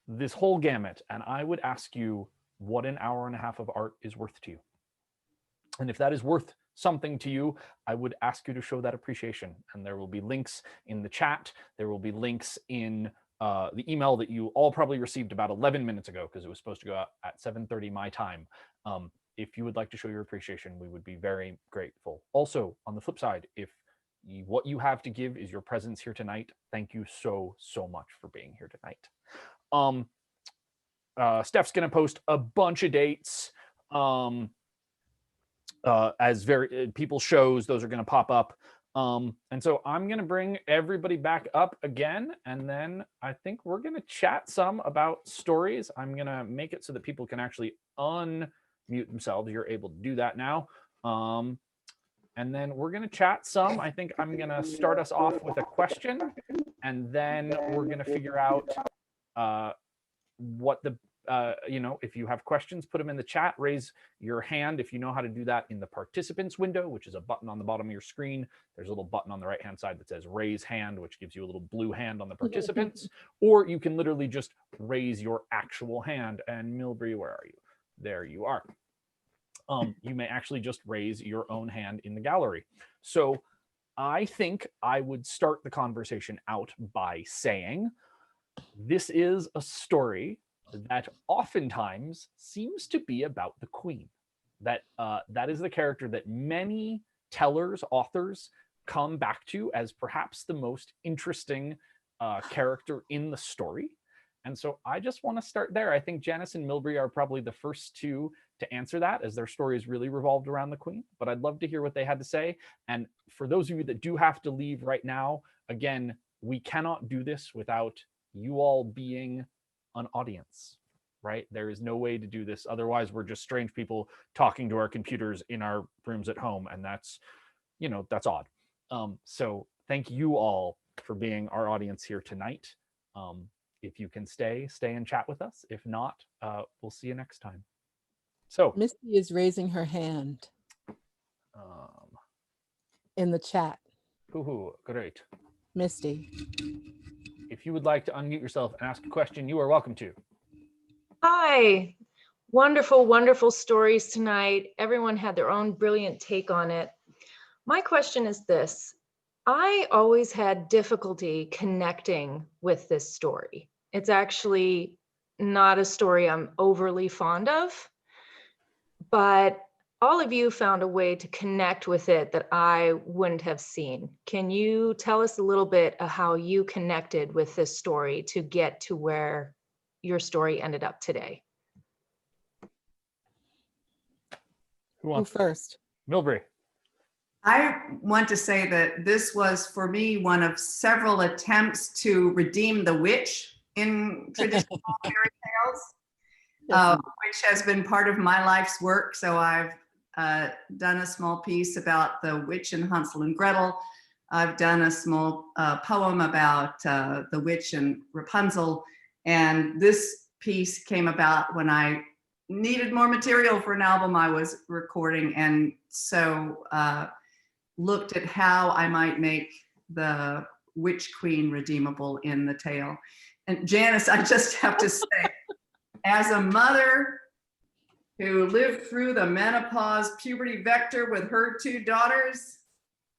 Speaker 4: this whole gamut. And I would ask you what an hour and a half of art is worth to you, and if that is worth something to you, I would ask you to show that appreciation. And there will be links in the chat. There will be links in the email that you all probably received about 11 minutes ago, because it was supposed to go out at 7:30 my time. If you would like to show your appreciation, we would be very grateful. Also, on the flip side, if what you have to give is your presence here tonight, thank you so much for being here tonight. Steph's going to post a bunch of dates. As people shows, those are going to pop up And so I'm going to bring everybody back up again, and then I think we're going to chat some about stories. I'm going to make it so that people can actually unmute themselves. You're able to do that now. And then we're going to chat some. I think I'm going to start us off with a question, and then we're going to figure out what the if you have questions, put them in the chat. Raise your hand if you know how to do that in the participants window, which is a button on the bottom of your screen. There's a little button on the right hand side that says raise hand, which gives you a little blue hand on the participants. Or you can literally just raise your actual hand. And Milbre, where are you? There you are. You may actually just raise your own hand in the gallery. So I think I would start the conversation out by saying this is a story that oftentimes seems to be about the queen. That is the character that many tellers, authors come back to as perhaps the most interesting character in the story. And so I just want to start there. I think Janice and Milbre are probably the first two to answer that, as their stories really revolved around the queen. But I'd love to hear what they had to say. And for those of you that do have to leave right now, again, we cannot do this without you all being an audience, right? There is no way to do this. Otherwise, we're just strange people talking to our computers in our rooms at home. And that's, that's odd. So thank you all for being our audience here tonight. If you can stay and chat with us. If not, we'll see you next time. So
Speaker 2: Misty is raising her hand in the chat.
Speaker 4: Great.
Speaker 2: Misty.
Speaker 4: If you would like to unmute yourself and ask a question, you are welcome to.
Speaker 8: Hi. Wonderful, wonderful stories tonight. Everyone had their own brilliant take on it. My question is this. I always had difficulty connecting with this story. It's actually not a story I'm overly fond of, but all of you found a way to connect with it that I wouldn't have seen. Can you tell us a little bit of how you connected with this story to get to where your story ended up today?
Speaker 2: Who first?
Speaker 4: Milbre.
Speaker 6: I want to say that this was, for me, one of several attempts to redeem the witch in traditional fairy tales, which has been part of my life's work. So I've done a small piece about the witch and Hansel and Gretel. I've done a small poem about the witch and Rapunzel. And this piece came about when I needed more material for an album I was recording. And so looked at how I might make the witch queen redeemable in the tale. And Janice, I just have to say, as a mother who lived through the menopause puberty vector with her two daughters,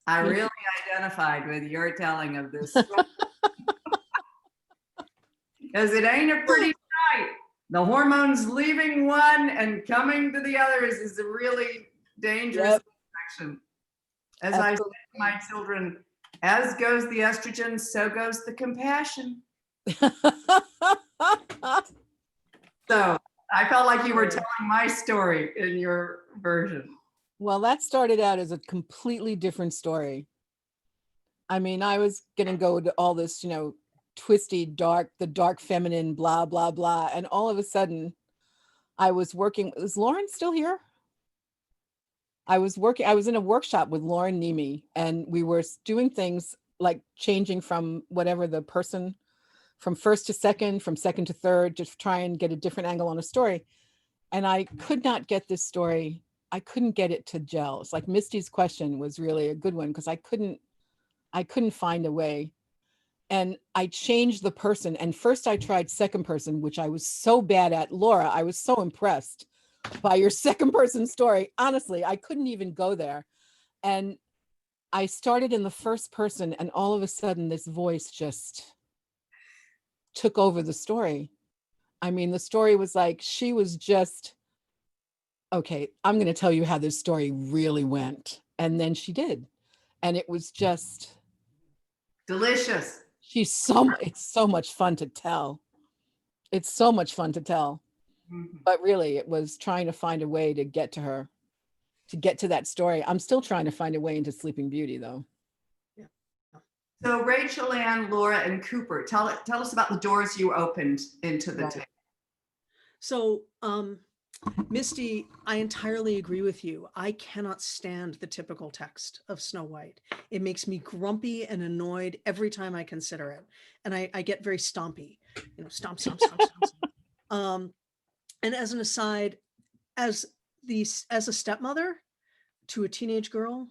Speaker 6: I really identified with your telling of this story. Because it ain't a pretty sight. The hormones leaving one and coming to the other is a really dangerous action. As I said to my children, as goes the estrogen, so goes the compassion. So I felt like you were telling my story in your version.
Speaker 2: Well, that started out as a completely different story. I mean, I was going to go to all this, twisty, the dark feminine, blah, blah, blah. And all of a sudden I was working. Is Lauren still here? I was in a workshop with Lauren Nemi, and we were doing things like changing from whatever the person, from first to second, from second to third, to try and get a different angle on a story. And I could not get this story. I couldn't get it to gel. It's like Misty's question was really a good one, because I couldn't find a way. And I changed the person. And first I tried second person, which I was so bad at. Laura, I was so impressed by your second person story. Honestly, I couldn't even go there. And I started in the first person, and all of a sudden this voice just took over the story. I mean, the story was like, she was just, okay, I'm going to tell you how this story really went. And then she did. And it was just
Speaker 6: delicious.
Speaker 2: It's so much fun to tell. It's so much fun to tell. Mm-hmm. But really, it was trying to find a way to get to her, to get to that story. I'm still trying to find a way into Sleeping Beauty, though.
Speaker 6: So Rachel Ann, Laura, and Cooper, tell us about the doors you opened into the
Speaker 2: Right.
Speaker 6: tale.
Speaker 3: So, Misty, I entirely agree with you. I cannot stand the typical text of Snow White. It makes me grumpy and annoyed every time I consider it. And I get very stompy, stomp, stomp, stomp, stomp, stomp. And as an aside, as a stepmother to a teenage girl,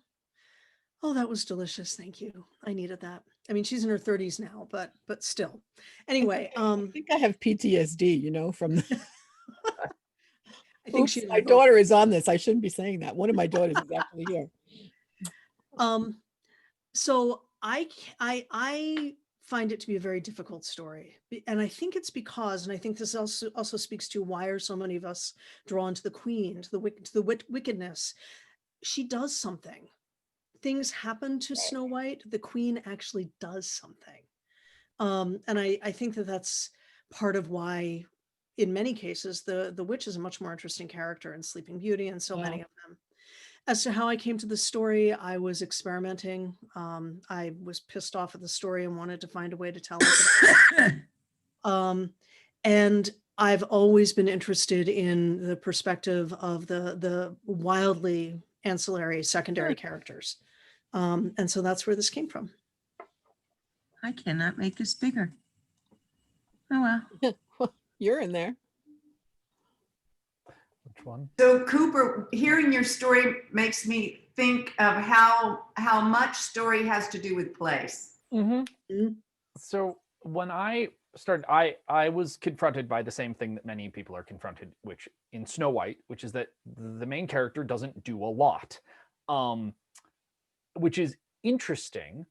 Speaker 3: oh, that was delicious. Thank you. I needed that. I mean, she's in her 30s now, but still. Anyway,
Speaker 2: I think I have PTSD, from the
Speaker 3: I think
Speaker 2: Oops,
Speaker 3: she and
Speaker 2: my
Speaker 3: I both.
Speaker 2: daughter is on this. I shouldn't be saying that. One of my daughters is actually here.
Speaker 3: So I find it to be a very difficult story, and I think it's because, and I think this also speaks to why are so many of us drawn to the queen, to the wickedness. She does something. Things happen to Snow White. The queen actually does something, and I think that's part of why, in many cases, the witch is a much more interesting character in Sleeping Beauty and so many of them. As to how I came to the story, I was experimenting. I was pissed off at the story and wanted to find a way to tell it. And I've always been interested in the perspective of the wildly ancillary secondary characters. And so that's where this came from.
Speaker 7: I cannot make this bigger. Oh, well.
Speaker 2: You're in there.
Speaker 4: Which one?
Speaker 6: So Cooper, hearing your story makes me think of how much story has to do with place.
Speaker 4: So when I started, I was confronted by the same thing that many people are confronted, which in Snow White, which is that the main character doesn't do a lot, which is interesting.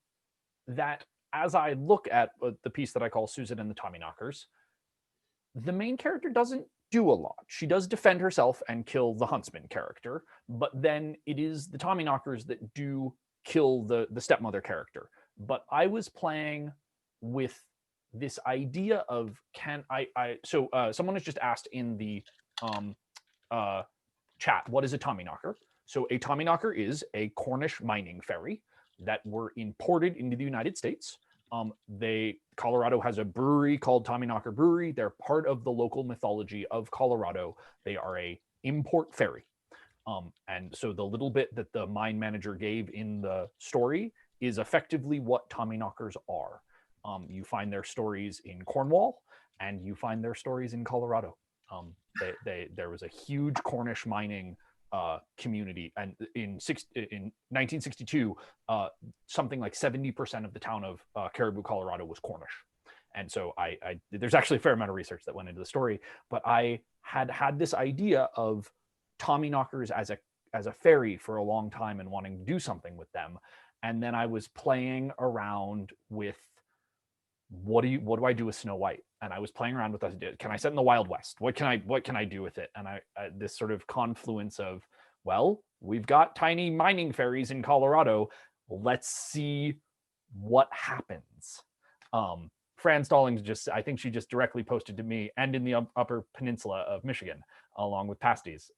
Speaker 4: That as I look at the piece that I call Susan and the Tommyknockers, the main character doesn't do a lot. She does defend herself and kill the huntsman character, but then it is the Tommyknockers that do kill the stepmother character. But I was playing with this idea of someone has just asked in the chat, what is a Tommyknocker? So a Tommyknocker is a Cornish mining ferry that were imported into the United States. Colorado has a brewery called Tommyknocker Brewery. They're part of the local mythology of Colorado. They are a import ferry. And so the little bit that the mine manager gave in the story is effectively what Tommyknockers are. You find their stories in Cornwall and you find their stories in Colorado. There was a huge Cornish mining community, and in 1962, something like 70% of the town of Caribou, Colorado was Cornish. And so there's actually a fair amount of research that went into the story, but I had this idea of Tommyknockers as a ferry for a long time and wanting to do something with them. And then I was playing around with what do I do with Snow White? And I was playing around with this. Can I set in the Wild West? What can I do with it? And I this sort of confluence of, well, we've got tiny mining ferries in Colorado. Let's see what happens. Fran Stallings I think she just directly posted to me and in the Upper Peninsula of Michigan, along with pasties.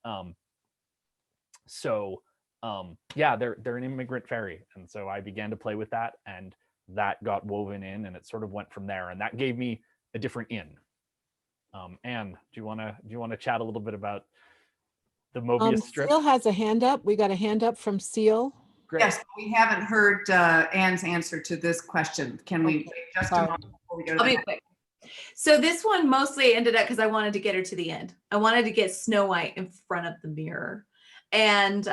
Speaker 4: Yeah, they're an immigrant ferry, and so I began to play with that, and that got woven in, and it sort of went from there, and that gave me a different in. Anne, do you want to chat a little bit about the Mobius strip?
Speaker 2: Seal has a hand up. We got a hand up from Seal.
Speaker 4: Great.
Speaker 6: Yes, we haven't heard Anne's answer to this question. Can we wait just a moment before we go to
Speaker 1: I'll be quick. So this one mostly ended up because I wanted to get her to the end. I wanted to get Snow White in front of the mirror and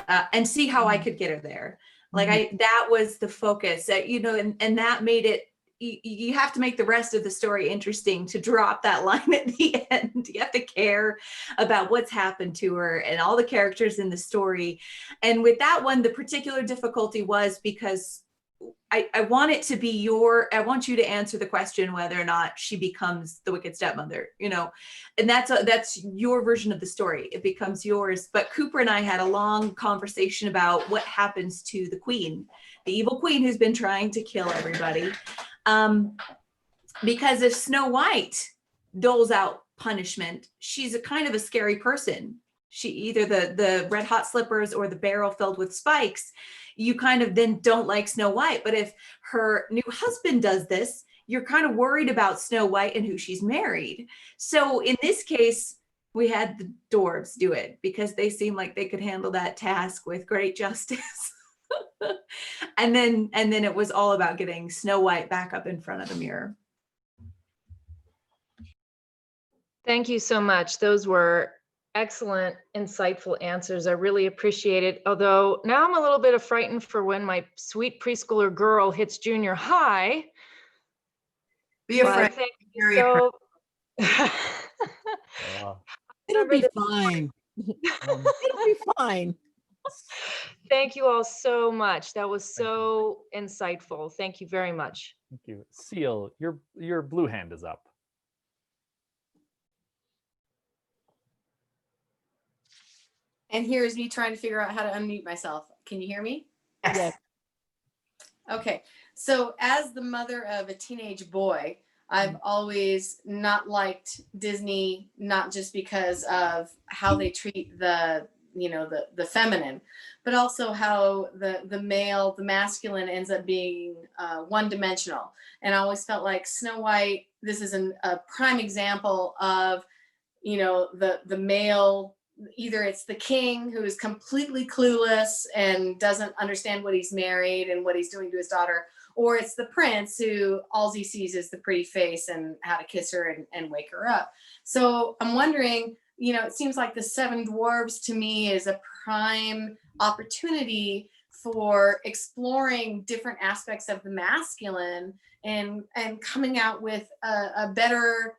Speaker 1: see how I could get her there. Like that was the focus, and that made it, you have to make the rest of the story interesting to drop that line at the end. You have to care about what's happened to her and all the characters in the story. And with that one, the particular difficulty was because I want it to be I want you to answer the question whether or not she becomes the wicked stepmother, and that's your version of the story. It becomes yours. But Cooper and I had a long conversation about what happens to the queen, the evil queen who's been trying to kill everybody. Because if Snow White doles out punishment, she's a kind of a scary person. she either the red hot slippers or the barrel filled with spikes, you kind of then don't like Snow White. But if her new husband does this, you're kind of worried about Snow White and who she's married. So in this case, we had the dwarves do it because they seemed like they could handle that task with great justice. and then it was all about getting Snow White back up in front of the mirror.
Speaker 8: Thank you so much. Those were excellent, insightful answers. I really appreciate it. Although now I'm a little bit frightened for when my sweet preschooler girl hits junior high.
Speaker 6: Be afraid.
Speaker 8: Thank you
Speaker 6: Very
Speaker 8: so.
Speaker 2: It'll be fine. It'll be fine.
Speaker 8: Thank you all so much. That was so insightful. Thank you very much.
Speaker 4: Thank you. Seal, your blue hand is up.
Speaker 9: And here's me trying to figure out how to unmute myself. Can you hear me?
Speaker 2: Yes.
Speaker 9: Okay. So as the mother of a teenage boy, I've always not liked Disney, not just because of how they treat the feminine, but also how the male, the masculine ends up being one-dimensional. And I always felt like Snow White, this is a prime example of, the male, either it's the king who is completely clueless and doesn't understand what he's married and what he's doing to his daughter, or it's the prince who all he sees is the pretty face and how to kiss her and wake her up. So I'm wondering, it seems like the Seven Dwarves to me is a prime opportunity for exploring different aspects of the masculine and coming out with a better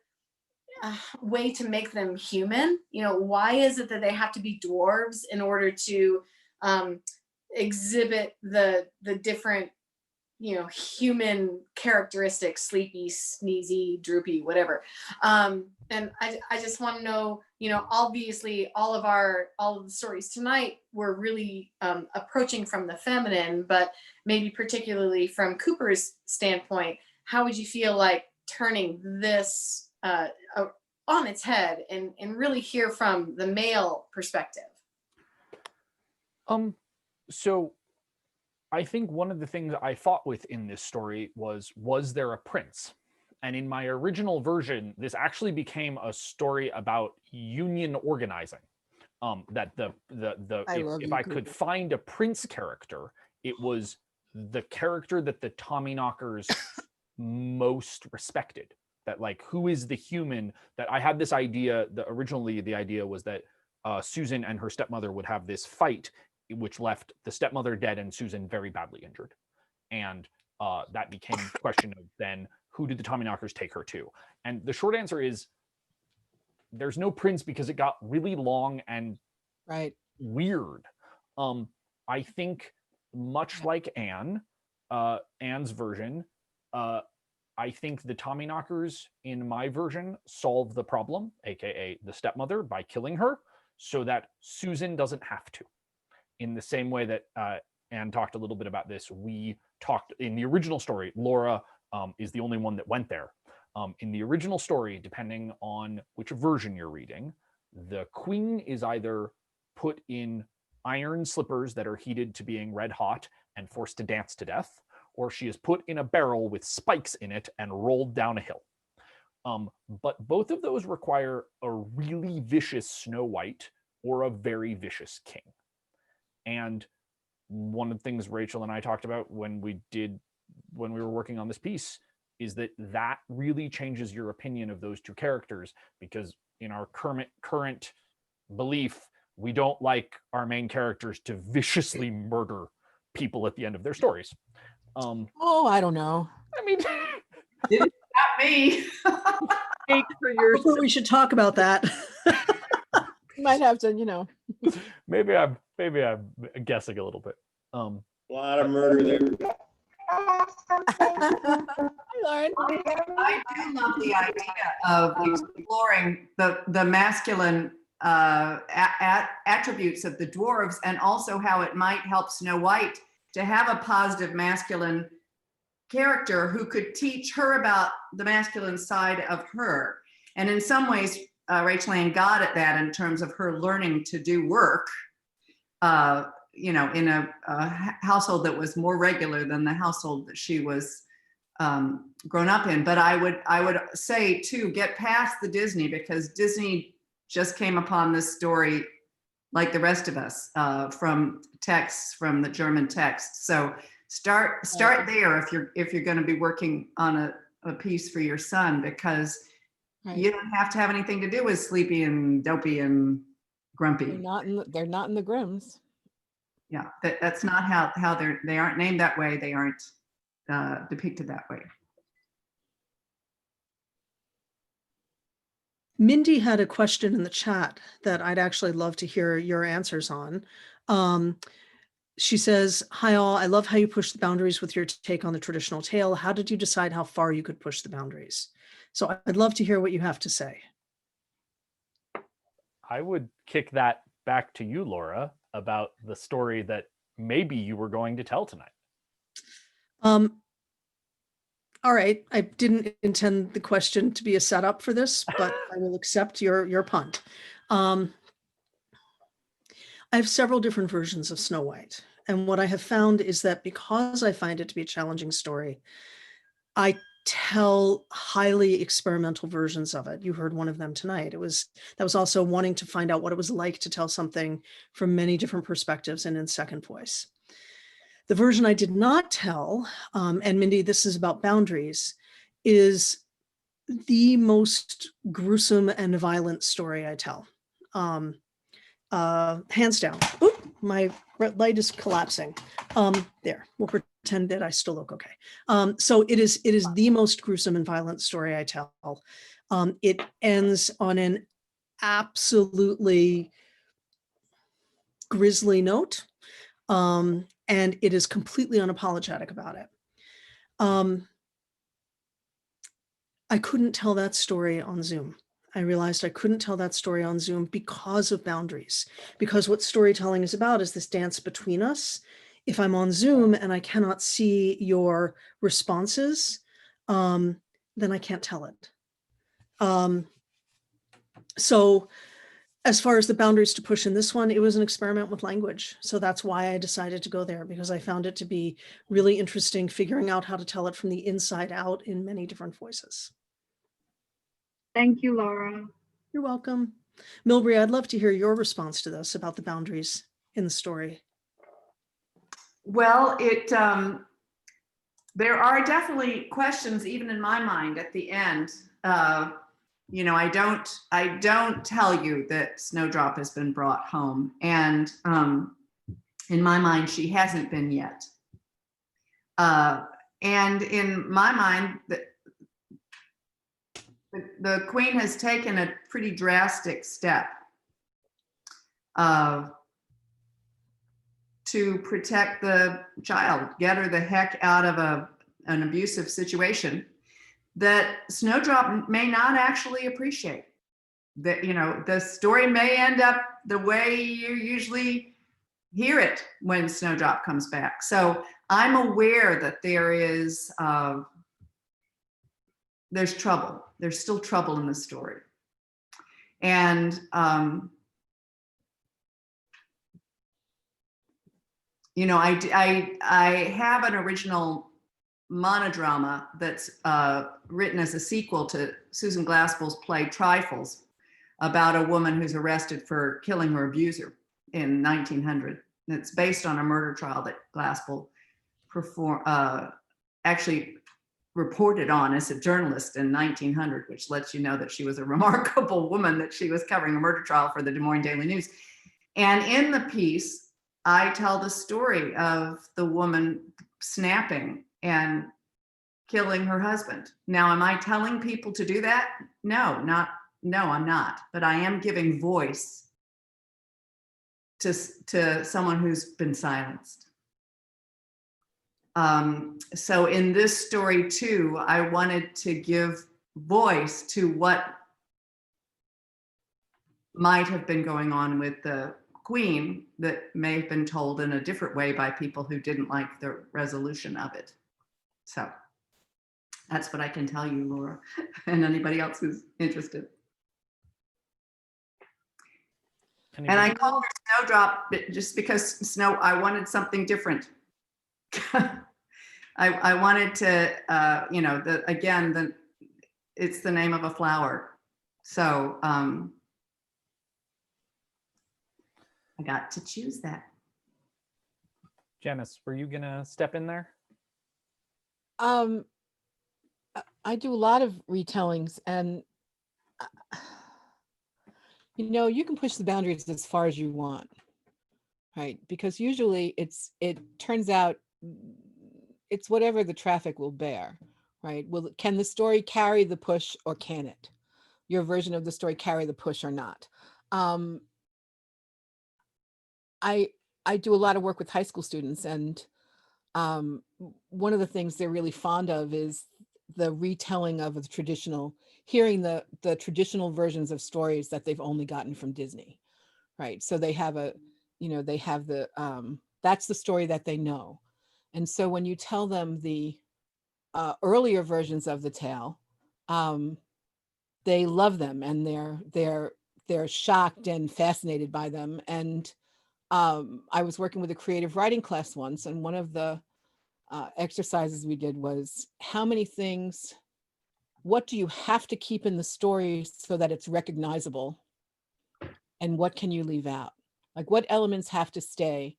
Speaker 9: way to make them human. Why is it that they have to be dwarves in order to exhibit the different human characteristics, sleepy, sneezy, droopy, whatever. And I just want to know, obviously all of the stories tonight were really approaching from the feminine, but maybe particularly from Cooper's standpoint, how would you feel like turning this on its head and really hear from the male perspective?
Speaker 4: So I think one of the things I fought with in this story was there a prince? And in my original version, this actually became a story about union organizing. That if I could find a prince character, it was the character that the Tommyknockers most respected. That like, who is the human? That I had this idea. Originally the idea was that Susan and her stepmother would have this fight, which left the stepmother dead and Susan very badly injured. And that became a question of then, who did the Tommyknockers take her to? And the short answer is, there's no prince because it got really long and weird. I think much like Anne's version, I think the Tommyknockers in my version solve the problem, aka the stepmother, by killing her so that Susan doesn't have to. In the same way that Anne talked a little bit about this, we talked in the original story, Laura is the only one that went there. In the original story, depending on which version you're reading, the queen is either put in iron slippers that are heated to being red hot and forced to dance to death, or she is put in a barrel with spikes in it and rolled down a hill. But both of those require a really vicious Snow White or a very vicious king. And one of the things Rachel and I talked about when we were working on this piece is that really changes your opinion of those two characters, because in our current belief, we don't like our main characters to viciously murder people at the end of their stories.
Speaker 2: I don't know.
Speaker 4: I mean,
Speaker 6: not me.
Speaker 4: Speak for yourself.
Speaker 3: We should talk about that.
Speaker 2: You might have to,
Speaker 4: Maybe I'm guessing a little bit.
Speaker 10: A lot of murder there.
Speaker 2: Hi, Lauren.
Speaker 6: I do love the idea of exploring the masculine attributes of the dwarves, and also how it might help Snow White to have a positive masculine character who could teach her about the masculine side of her. And in some ways, Rachel Ann got at that in terms of her learning to do work, you know, in a household that was more regular than the household that she was grown up in. But I would say too, get past the Disney, because Disney just came upon this story like the rest of us from texts, from the German text. So start there if you're going to be working on a piece for your son, because you don't have to have anything to do with sleepy and dopey and grumpy.
Speaker 2: They're not in the Grimms.
Speaker 6: Yeah, that's not how they aren't named that way. They aren't depicted that way.
Speaker 3: Mindy had a question in the chat that I'd actually love to hear your answers on. She says, "Hi all, I love how you push the boundaries with your take on the traditional tale. How did you decide how far you could push the boundaries?" So I'd love to hear what you have to say.
Speaker 4: I would kick that back to you, Laura, about the story that maybe you were going to tell tonight.
Speaker 3: All right, I didn't intend the question to be a setup for this, but I will accept your punt. I have several different versions of Snow White. And what I have found is that because I find it to be a challenging story, I tell highly experimental versions of it. You heard one of them tonight. That was also wanting to find out what it was like to tell something from many different perspectives and in second voice. The version I did not tell, and Mindy, this is about boundaries, is the most gruesome and violent story I tell. Hands down. Oop, my light is collapsing. There, we'll pretend that I still look okay. So it is the most gruesome and violent story I tell. It ends on an absolutely grisly note. And it is completely unapologetic about it. I couldn't tell that story on Zoom. I realized I couldn't tell that story on Zoom because of boundaries, because what storytelling is about is this dance between us. If I'm on Zoom and I cannot see your responses, then I can't tell it. So as far as the boundaries to push in this one, it was an experiment with language. So that's why I decided to go there, because I found it to be really interesting figuring out how to tell it from the inside out in many different voices.
Speaker 11: Thank you, Laura.
Speaker 3: You're welcome. Milbre, I'd love to hear your response to this about the boundaries in the story.
Speaker 6: Well, there are definitely questions, even in my mind, at the end. You know, I don't tell you that Snowdrop has been brought home, and in my mind, she hasn't been yet. And in my mind, the Queen has taken a pretty drastic step to protect the child, get her the heck out of an abusive situation that Snowdrop may not actually appreciate. That, you know, the story may end up the way you usually hear it when Snowdrop comes back. So I'm aware that there's trouble. There's still trouble in the story. And you know, I have an original monodrama that's written as a sequel to Susan Glaspell's play Trifles, about a woman who's arrested for killing her abuser in 1900. It's based on a murder trial that Glaspell actually reported on as a journalist in 1900, which lets you know that she was a remarkable woman, that she was covering a murder trial for the Des Moines Daily News. And in the piece, I tell the story of the woman snapping and killing her husband. Now, am I telling people to do that? No, I'm not. But I am giving voice to someone who's been silenced. So in this story too, I wanted to give voice to what might have been going on with the Queen that may have been told in a different way by people who didn't like the resolution of it. So that's what I can tell you, Laura, and anybody else who's interested. And I called her Snowdrop just because I wanted something different. I wanted to, it's the name of a flower. So I got to choose that.
Speaker 4: Janice, were you gonna step in there?
Speaker 2: I do a lot of retellings, and you can push the boundaries as far as you want, right? Because usually it turns out it's whatever the traffic will bear, right? Can the story carry the push, or can it? Your version of the story carry the push or not? I do a lot of work with high school students, and one of the things they're really fond of is the retelling of the traditional, hearing the traditional versions of stories that they've only gotten from Disney, right? So they have that's the story that they know. And so when you tell them the earlier versions of the tale, they love them, and they're shocked and fascinated by them. And I was working with a creative writing class once, and one of the exercises we did was, what do you have to keep in the story so that it's recognizable, and what can you leave out? Like, what elements have to stay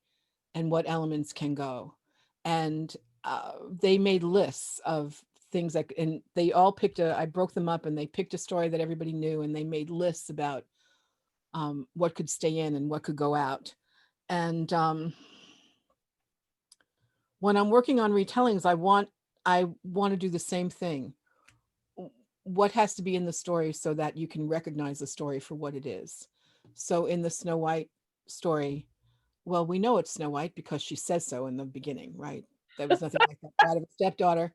Speaker 2: and what elements can go? And they made lists of things and they all I broke them up, and they picked a story that everybody knew, and they made lists about what could stay in and what could go out. And when I'm working on retellings, I want to do the same thing. What has to be in the story so that you can recognize the story for what it is? So in the Snow White story, well, we know it's Snow White because she says so in the beginning, right? There was nothing like that out of a stepdaughter,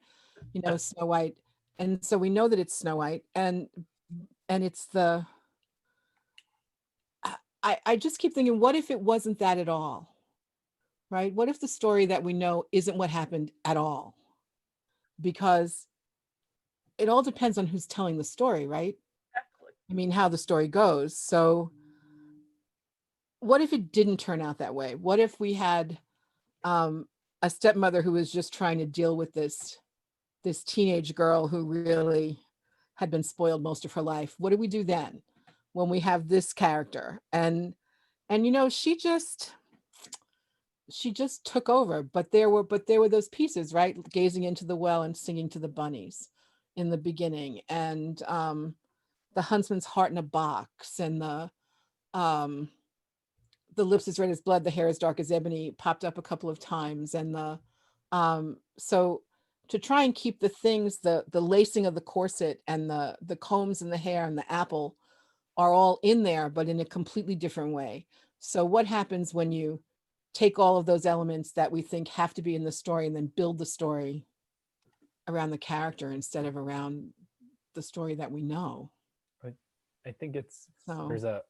Speaker 2: Snow White. And so we know that it's Snow White, and it's I just keep thinking, what if it wasn't that at all? Right? What if the story that we know isn't what happened at all? Because it all depends on who's telling the story, right?
Speaker 4: Exactly.
Speaker 2: I mean, how the story goes. So what if it didn't turn out that way? What if we had a stepmother who was just trying to deal with this teenage girl who really had been spoiled most of her life? What do we do then when we have this character? And she just took over, but there were those pieces, right? Gazing into the well and singing to the bunnies in the beginning, and the huntsman's heart in a box, and the lips as red as blood, the hair as dark as ebony popped up a couple of times, and so to try and keep the things, the lacing of the corset, and the combs in the hair, and the apple are all in there, but in a completely different way. So what happens when you take all of those elements that we think have to be in the story and then build the story around the character instead of around the story that we know?
Speaker 4: I think there's a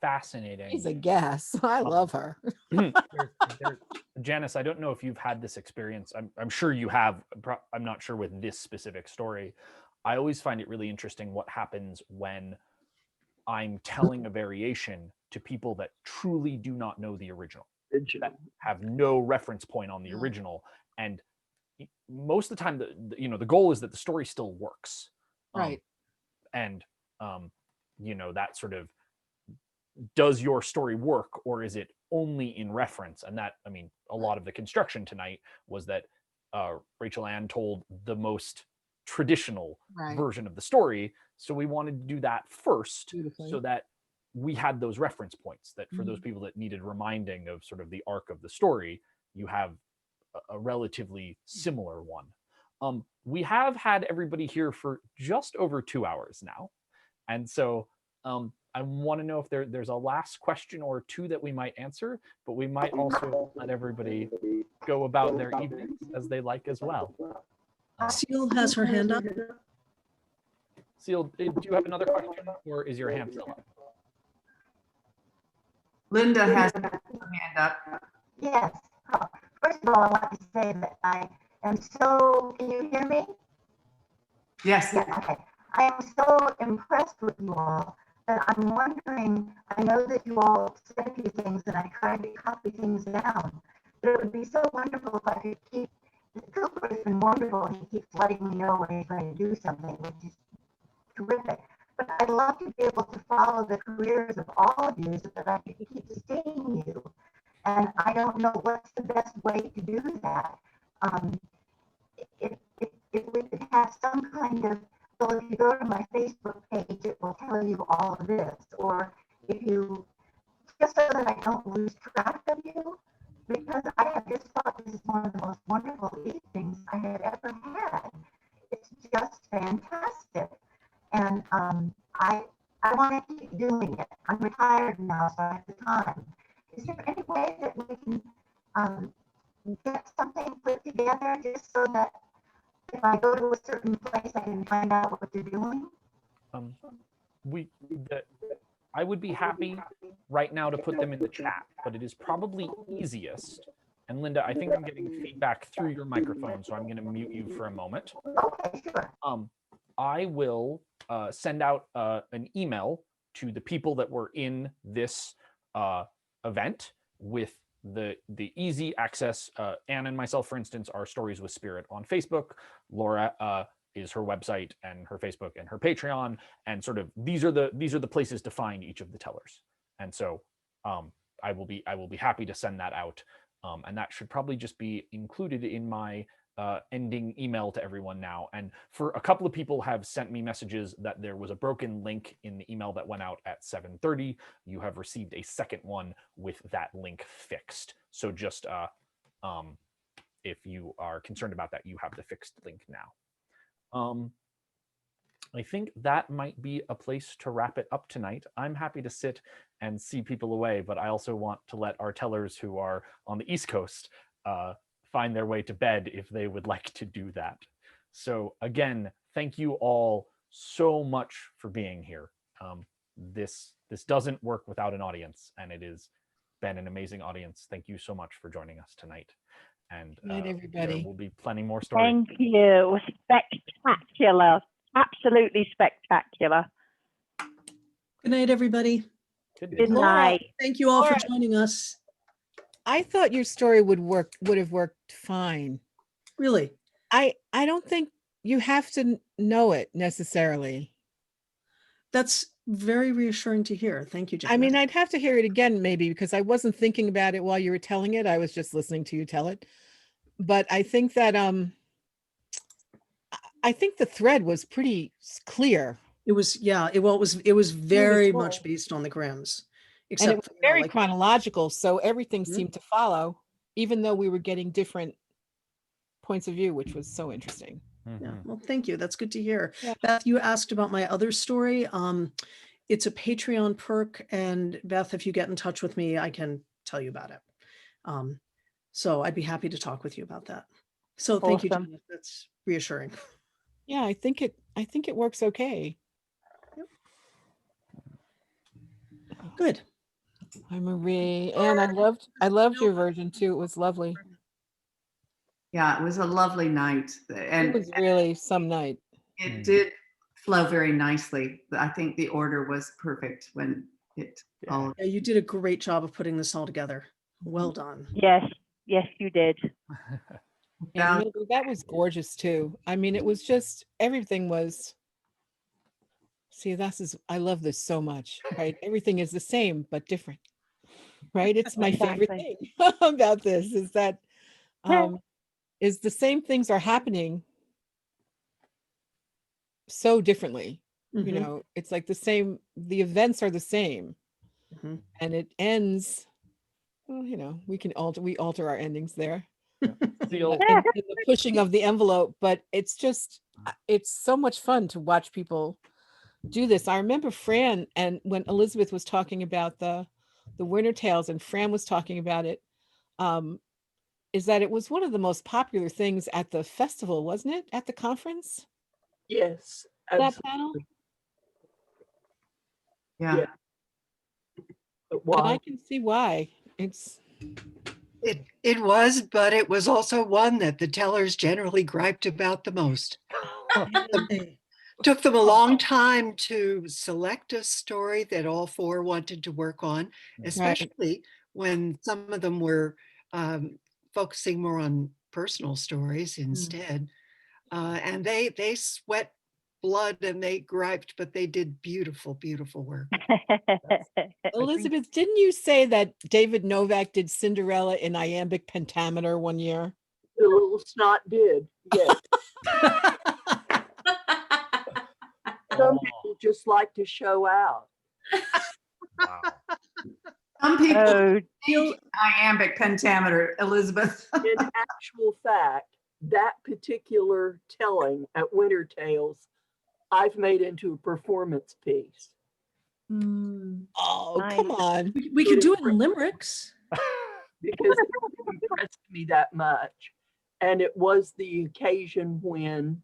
Speaker 4: fascinating.
Speaker 2: She's a guess. I love her.
Speaker 4: Janice, I don't know if you've had this experience. I'm sure you have. I'm not sure with this specific story. I always find it really interesting what happens when I'm telling a variation to people that truly do not know the original, that have no reference point on the original. And most of the time, the goal is that the story still works.
Speaker 2: Right.
Speaker 4: And, that sort of, does your story work, or is it only in reference? And that, a lot of the construction tonight was that Rachel Ann told the most traditional version of the story. So we wanted to do that first, so that we had those reference points, that for those people that needed reminding of sort of the arc of the story, you have a relatively similar one. We have had everybody here for just over 2 hours now. And so I want to know if there's a last question or two that we might answer, but we might also let everybody go about their evenings as they like as well.
Speaker 3: Seal has her hand up.
Speaker 4: Seal, do you have another question, or is your hand still up?
Speaker 6: Linda has her hand up.
Speaker 12: Yes. Oh, first of all, I want to say that I am so, can you hear me?
Speaker 6: Yes.
Speaker 12: Yeah, okay. I am so impressed with you all And I'm wondering, I know that you all said a few things and I tried to copy things down, but it would be so wonderful if I could keep, Cooper has been wonderful. He keeps letting me know when he's going to do something, which is terrific. But I'd love to be able to follow the careers of all of you so that I could keep seeing you. And I don't know what's the best way to do that. If we could have some kind of, well, if you go to my Facebook page, it will tell you all of this. Or if you, just so that I don't lose track of you, because I have just thought this is one of the most wonderful evenings I have ever had. It's just fantastic. And I want to keep doing it. I'm retired now, so I have the time. Is there any way that we can get something put together just so that if I go to a certain place, I can find out what they're doing?
Speaker 4: I would be happy right now to put them in the chat, but it is probably easiest. And Linda, I think I'm getting feedback through your microphone, so I'm going to mute you for a moment.
Speaker 12: Okay, sure.
Speaker 4: I will send out an email to the people that were in this event with the easy access. Anne and myself, for instance, are Stories with Spirit on Facebook. Laura is her website and her Facebook and her Patreon, and sort of these are the places to find each of the tellers. And so I will be happy to send that out, and that should probably just be included in my ending email to everyone now. And for a couple of people have sent me messages that there was a broken link in the email that went out at 7:30. You have received a second one with that link fixed. So just if you are concerned about that, you have the fixed link now. I think that might be a place to wrap it up tonight. I'm happy to sit and see people away, but I also want to let our tellers who are on the East Coast find their way to bed if they would like to do that. So again, thank you all so much for being here. This doesn't work without an audience, and it has been an amazing audience. Thank you so much for joining us tonight. And
Speaker 2: Night, everybody.
Speaker 4: there will be plenty more stories.
Speaker 11: Thank you. Spectacular. Absolutely spectacular.
Speaker 3: Good night, everybody.
Speaker 11: Good night.
Speaker 3: Thank you all
Speaker 2: Laura.
Speaker 3: for joining us.
Speaker 2: I thought your story would have worked fine.
Speaker 3: Really?
Speaker 2: I don't think you have to know it necessarily.
Speaker 3: That's very reassuring to hear. Thank you, Janice.
Speaker 2: I mean, I'd have to hear it again maybe because I wasn't thinking about it while you were telling it. I was just listening to you tell it. But I think that I think the thread was pretty clear.
Speaker 3: It was, yeah, it was very much based on the Grims.
Speaker 2: And it was
Speaker 3: Except for,
Speaker 2: very chronological, so everything seemed to follow, even though we were getting different points of view, which was so interesting.
Speaker 3: Yeah, well, thank you. That's good to hear.
Speaker 2: Yeah.
Speaker 3: Beth, you asked about my other story. It's a Patreon perk, and Beth, if you get in touch with me, I can tell you about it. So I'd be happy to talk with you about that. So thank you, Janice. That's reassuring.
Speaker 2: Yeah, I think it works okay.
Speaker 3: Yep. Good.
Speaker 2: Hi, Marie. And I loved your version too. It was lovely.
Speaker 6: Yeah, it was a lovely night. And
Speaker 2: it was really some night.
Speaker 6: It did flow very nicely. I think the order was perfect when it all.
Speaker 3: Yeah, you did a great job of putting this all together. Well done.
Speaker 11: Yes, you did.
Speaker 2: And Milbre, that was gorgeous too. I mean, it was just, everything was, see, I love this so much, right? Everything is the same, but different, right? It's my favorite thing about this is that is the same things are happening so differently. You know, it's like the events are the same, and it ends, well, you know, we alter our endings there. In the pushing of the envelope, but it's so much fun to watch people do this. I remember Fran, and when Elizabeth was talking about the Winter Tales and Fran was talking about it, is that it was one of the most popular things at the festival, wasn't it? At the conference?
Speaker 7: Yes.
Speaker 2: That panel?
Speaker 6: Yeah.
Speaker 2: And I can see why.
Speaker 13: It was, but it was also one that the tellers generally griped about the most. Took them a long time to select a story that all four wanted to work on, especially when some of them were focusing more on personal stories instead. And they sweat blood and they griped, but they did beautiful, beautiful work.
Speaker 2: Elizabeth, didn't you say that David Novak did Cinderella in iambic pentameter one year?
Speaker 7: The little snot did, yes. Some people just like to show out.
Speaker 4: Wow.
Speaker 6: Some people
Speaker 11: Oh,
Speaker 6: feel iambic pentameter, Elizabeth.
Speaker 7: In actual fact, that particular telling at Winter Tales, I've made into a performance piece.
Speaker 2: Oh,
Speaker 11: nice.
Speaker 2: come on.
Speaker 3: We could do it in limericks.
Speaker 7: Because it impressed me that much. And it was the occasion when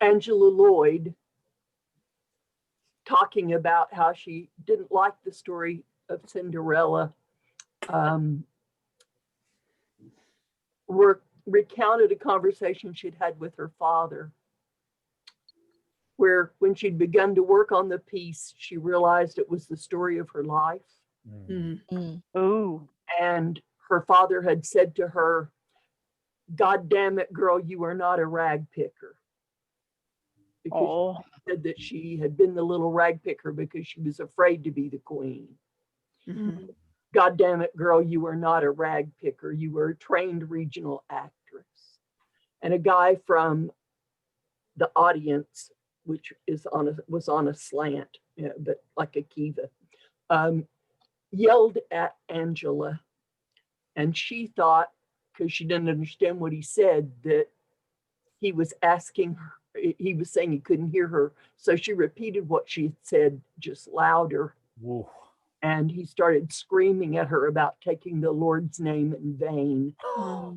Speaker 7: Angela Lloyd, talking about how she didn't like the story of Cinderella, recounted a conversation she'd had with her father, where when she'd begun to work on the piece, she realized it was the story of her life.
Speaker 11: Oh,
Speaker 7: And her father had said to her, "God damn it, girl, you are not a rag picker." Because she said that she had been the little rag picker because she was afraid to be the queen. God damn it, girl, you are not a rag picker. You were a trained regional actress. And a guy from the audience, which was on a slant, but like a kiva, yelled at Angela. And she thought, because she didn't understand what he said, that he was asking her, he was saying he couldn't hear her. So she repeated what she had said, just louder.
Speaker 4: Whoa.
Speaker 7: And he started screaming at her about taking the Lord's name in vain.
Speaker 3: Wow.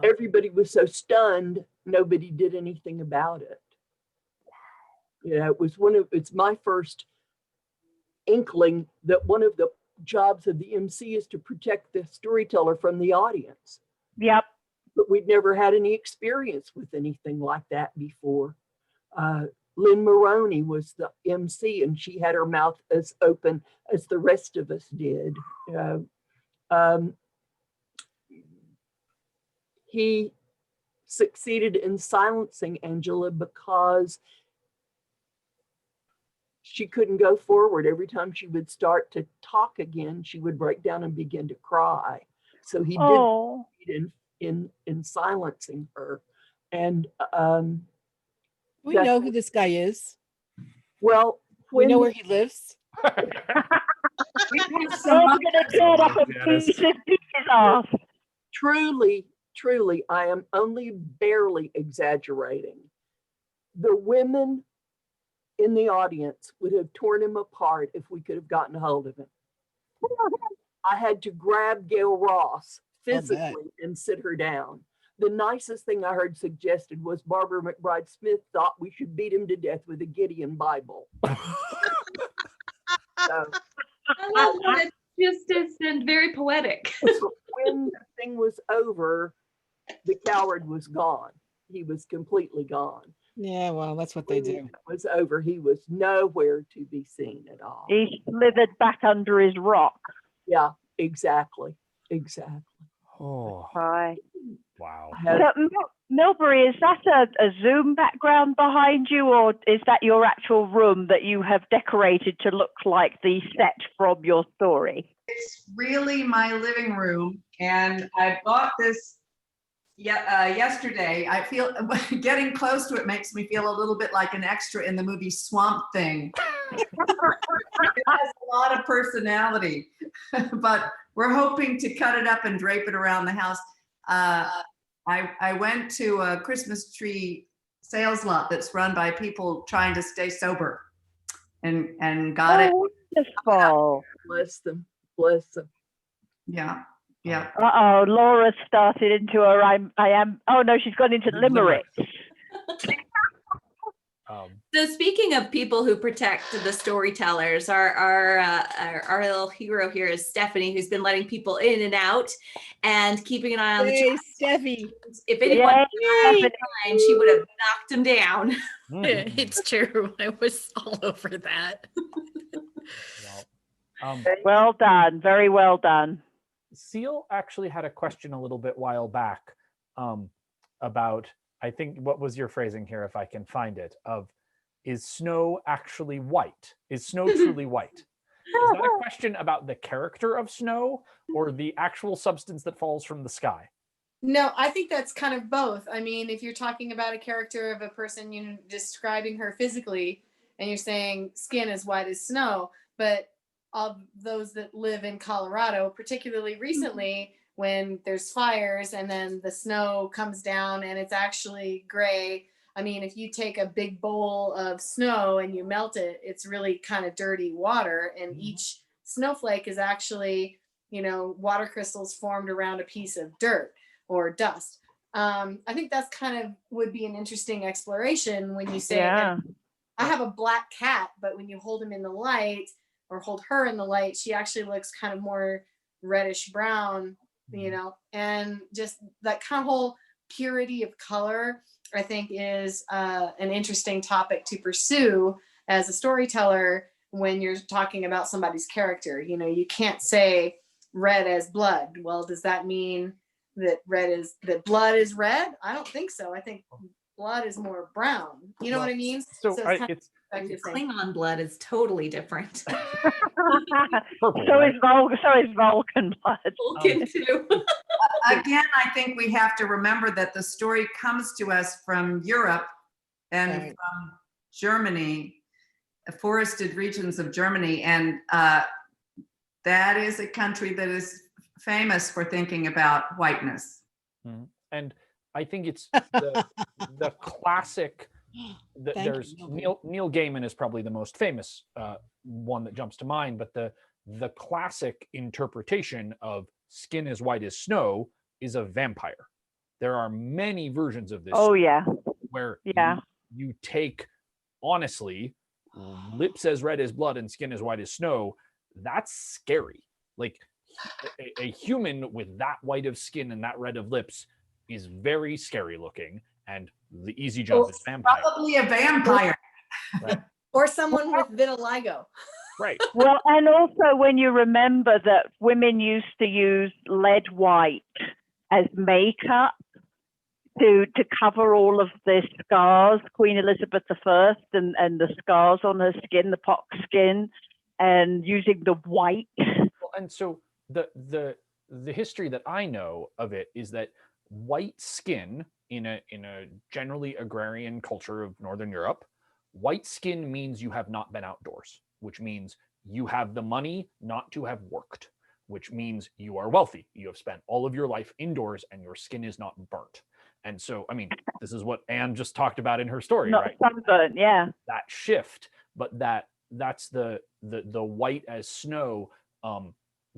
Speaker 7: Everybody was so stunned, nobody did anything about it. It's my first inkling that one of the jobs of the MC is to protect the storyteller from the audience.
Speaker 11: Yep.
Speaker 7: But we'd never had any experience with anything like that before. Lynn Maroney was the MC, and she had her mouth as open as the rest of us did. He succeeded in silencing Angela because she couldn't go forward. Every time she would start to talk again, she would break down and begin to cry. So he did in silencing her. And
Speaker 2: We know who this guy is.
Speaker 7: Well,
Speaker 2: we know where he lives.
Speaker 7: Truly, I am only barely exaggerating. The women in the audience would have torn him apart if we could have gotten a hold of him. I had to grab Gail Ross physically and sit her down. The nicest thing I heard suggested was Barbara McBride Smith thought we should beat him to death with a Gideon Bible.
Speaker 1: I love that. It's just very poetic.
Speaker 7: When the thing was over, the coward was gone. He was completely gone.
Speaker 2: Yeah, well, that's what they do.
Speaker 7: When it was over, he was nowhere to be seen at all.
Speaker 11: He slithered back under his rock.
Speaker 7: Yeah, exactly.
Speaker 4: Oh,
Speaker 11: Right.
Speaker 4: wow.
Speaker 11: So, Milbre, is that a Zoom background behind you, or is that your actual room that you have decorated to look like the set from your story?
Speaker 6: It's really my living room, and I bought this yesterday. I feel getting close to it makes me feel a little bit like an extra in the movie Swamp Thing. It has a lot of personality, but we're hoping to cut it up and drape it around the house. I went to a Christmas tree sales lot that's run by people trying to stay sober, and got it.
Speaker 11: Wonderful.
Speaker 7: Bless them.
Speaker 6: Yeah.
Speaker 11: Uh-oh, Laura started into her oh no, she's gone into limericks.
Speaker 1: So speaking of people who protect the storytellers, our little hero here is Stephanie, who's been letting people in and out and keeping an eye on the chat.
Speaker 2: Steffi.
Speaker 1: If anyone had time, she would have knocked him down.
Speaker 14: It's true. I was all over that.
Speaker 11: Well done. Very well done.
Speaker 4: Seal actually had a question a little bit while back about, I think, what was your phrasing here, if I can find it, of, is snow actually white? Is snow truly white? Is that a question about the character of snow or the actual substance that falls from the sky?
Speaker 9: No, I think that's kind of both. I mean, if you're talking about a character of a person, you know, describing her physically, and you're saying skin is white as snow, but of those that live in Colorado, particularly recently, when there's fires and then the snow comes down and it's actually gray. I mean, if you take a big bowl of snow and you melt it, it's really kind of dirty water, and each snowflake is actually, you know, water crystals formed around a piece of dirt or dust. I think that's kind of would be an interesting exploration when you say, I have a black cat, but when you hold him in the light or hold her in the light, she actually looks kind of more reddish brown, you know, and just that kind of whole purity of color, I think, is an interesting topic to pursue as a storyteller when you're talking about somebody's character. You know, you can't say red as blood. Well, does that mean that blood is red? I don't think so. I think blood is more brown. You know what I mean?
Speaker 1: So it's Klingon blood is totally different.
Speaker 11: So is Vulcan blood.
Speaker 1: Vulcan too.
Speaker 6: Again, I think we have to remember that the story comes to us from Europe and from Germany, forested regions of Germany, and that is a country that is famous for thinking about whiteness.
Speaker 4: And I think it's the classic. There's Neil Gaiman is probably the most famous one that jumps to mind, but the classic interpretation of skin as white as snow is a vampire. There are many versions of this.
Speaker 11: Oh yeah.
Speaker 4: Where you take, honestly, lips as red as blood and skin as white as snow. That's scary. Like a human with that white of skin and that red of lips is very scary looking, and the easy jump is vampire.
Speaker 6: Probably a vampire.
Speaker 4: Right.
Speaker 9: Or someone with vitiligo.
Speaker 4: Right.
Speaker 11: Well, and also when you remember that women used to use lead white as makeup to cover all of the scars, Queen Elizabeth I and the scars on her skin, the pox skin, and using the white.
Speaker 4: And so the history that I know of it is that white skin in a generally agrarian culture of Northern Europe, white skin means you have not been outdoors, which means you have the money not to have worked, which means you are wealthy. You have spent all of your life indoors and your skin is not burnt. And so, I mean, this is what Anne just talked about in her story,
Speaker 11: not
Speaker 4: right?
Speaker 11: sunburnt, yeah.
Speaker 4: That shift, but that's the white as snow.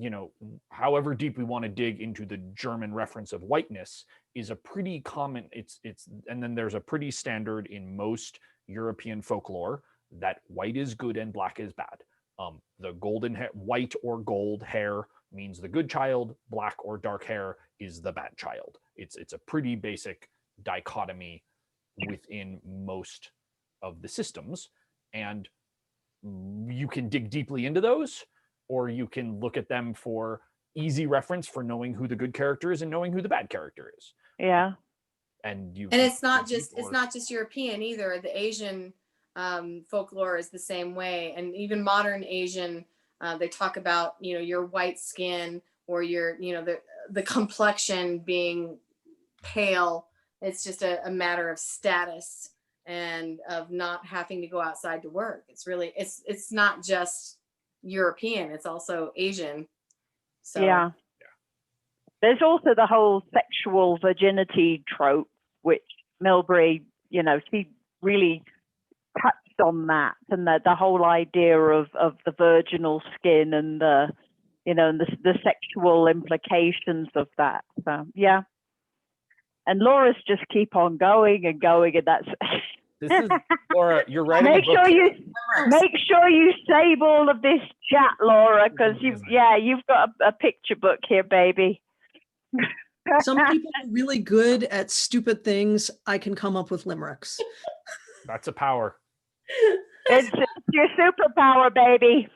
Speaker 4: You know, however deep we want to dig into the German reference of whiteness is a pretty common. It's and then there's a pretty standard in most European folklore that white is good and black is bad. The golden hair, white or gold hair means the good child, black or dark hair is the bad child. It's a pretty basic dichotomy within most of the systems, and you can dig deeply into those, or you can look at them for easy reference for knowing who the good character is and knowing who the bad character is.
Speaker 11: Yeah.
Speaker 9: And it's not just European either. The Asian folklore is the same way, and even modern Asian, they talk about, you know, your white skin or your, you know, the complexion being pale. It's just a matter of status and of not having to go outside to work. It's really it's not just European, it's also Asian. So
Speaker 11: yeah. There's also the whole sexual virginity trope, which Milbre, you know, she really touched on that, and the whole idea of the virginal skin and the, you know, and the sexual implications of that. So yeah. And Laura's just keep on going and going, and that's
Speaker 4: This is Laura. You're writing.
Speaker 11: Make sure you save all of this chat, Laura, because you've got a picture book here, baby.
Speaker 3: Some people are really good at stupid things. I can come up with limericks.
Speaker 4: That's a power.
Speaker 11: It's your superpower, baby.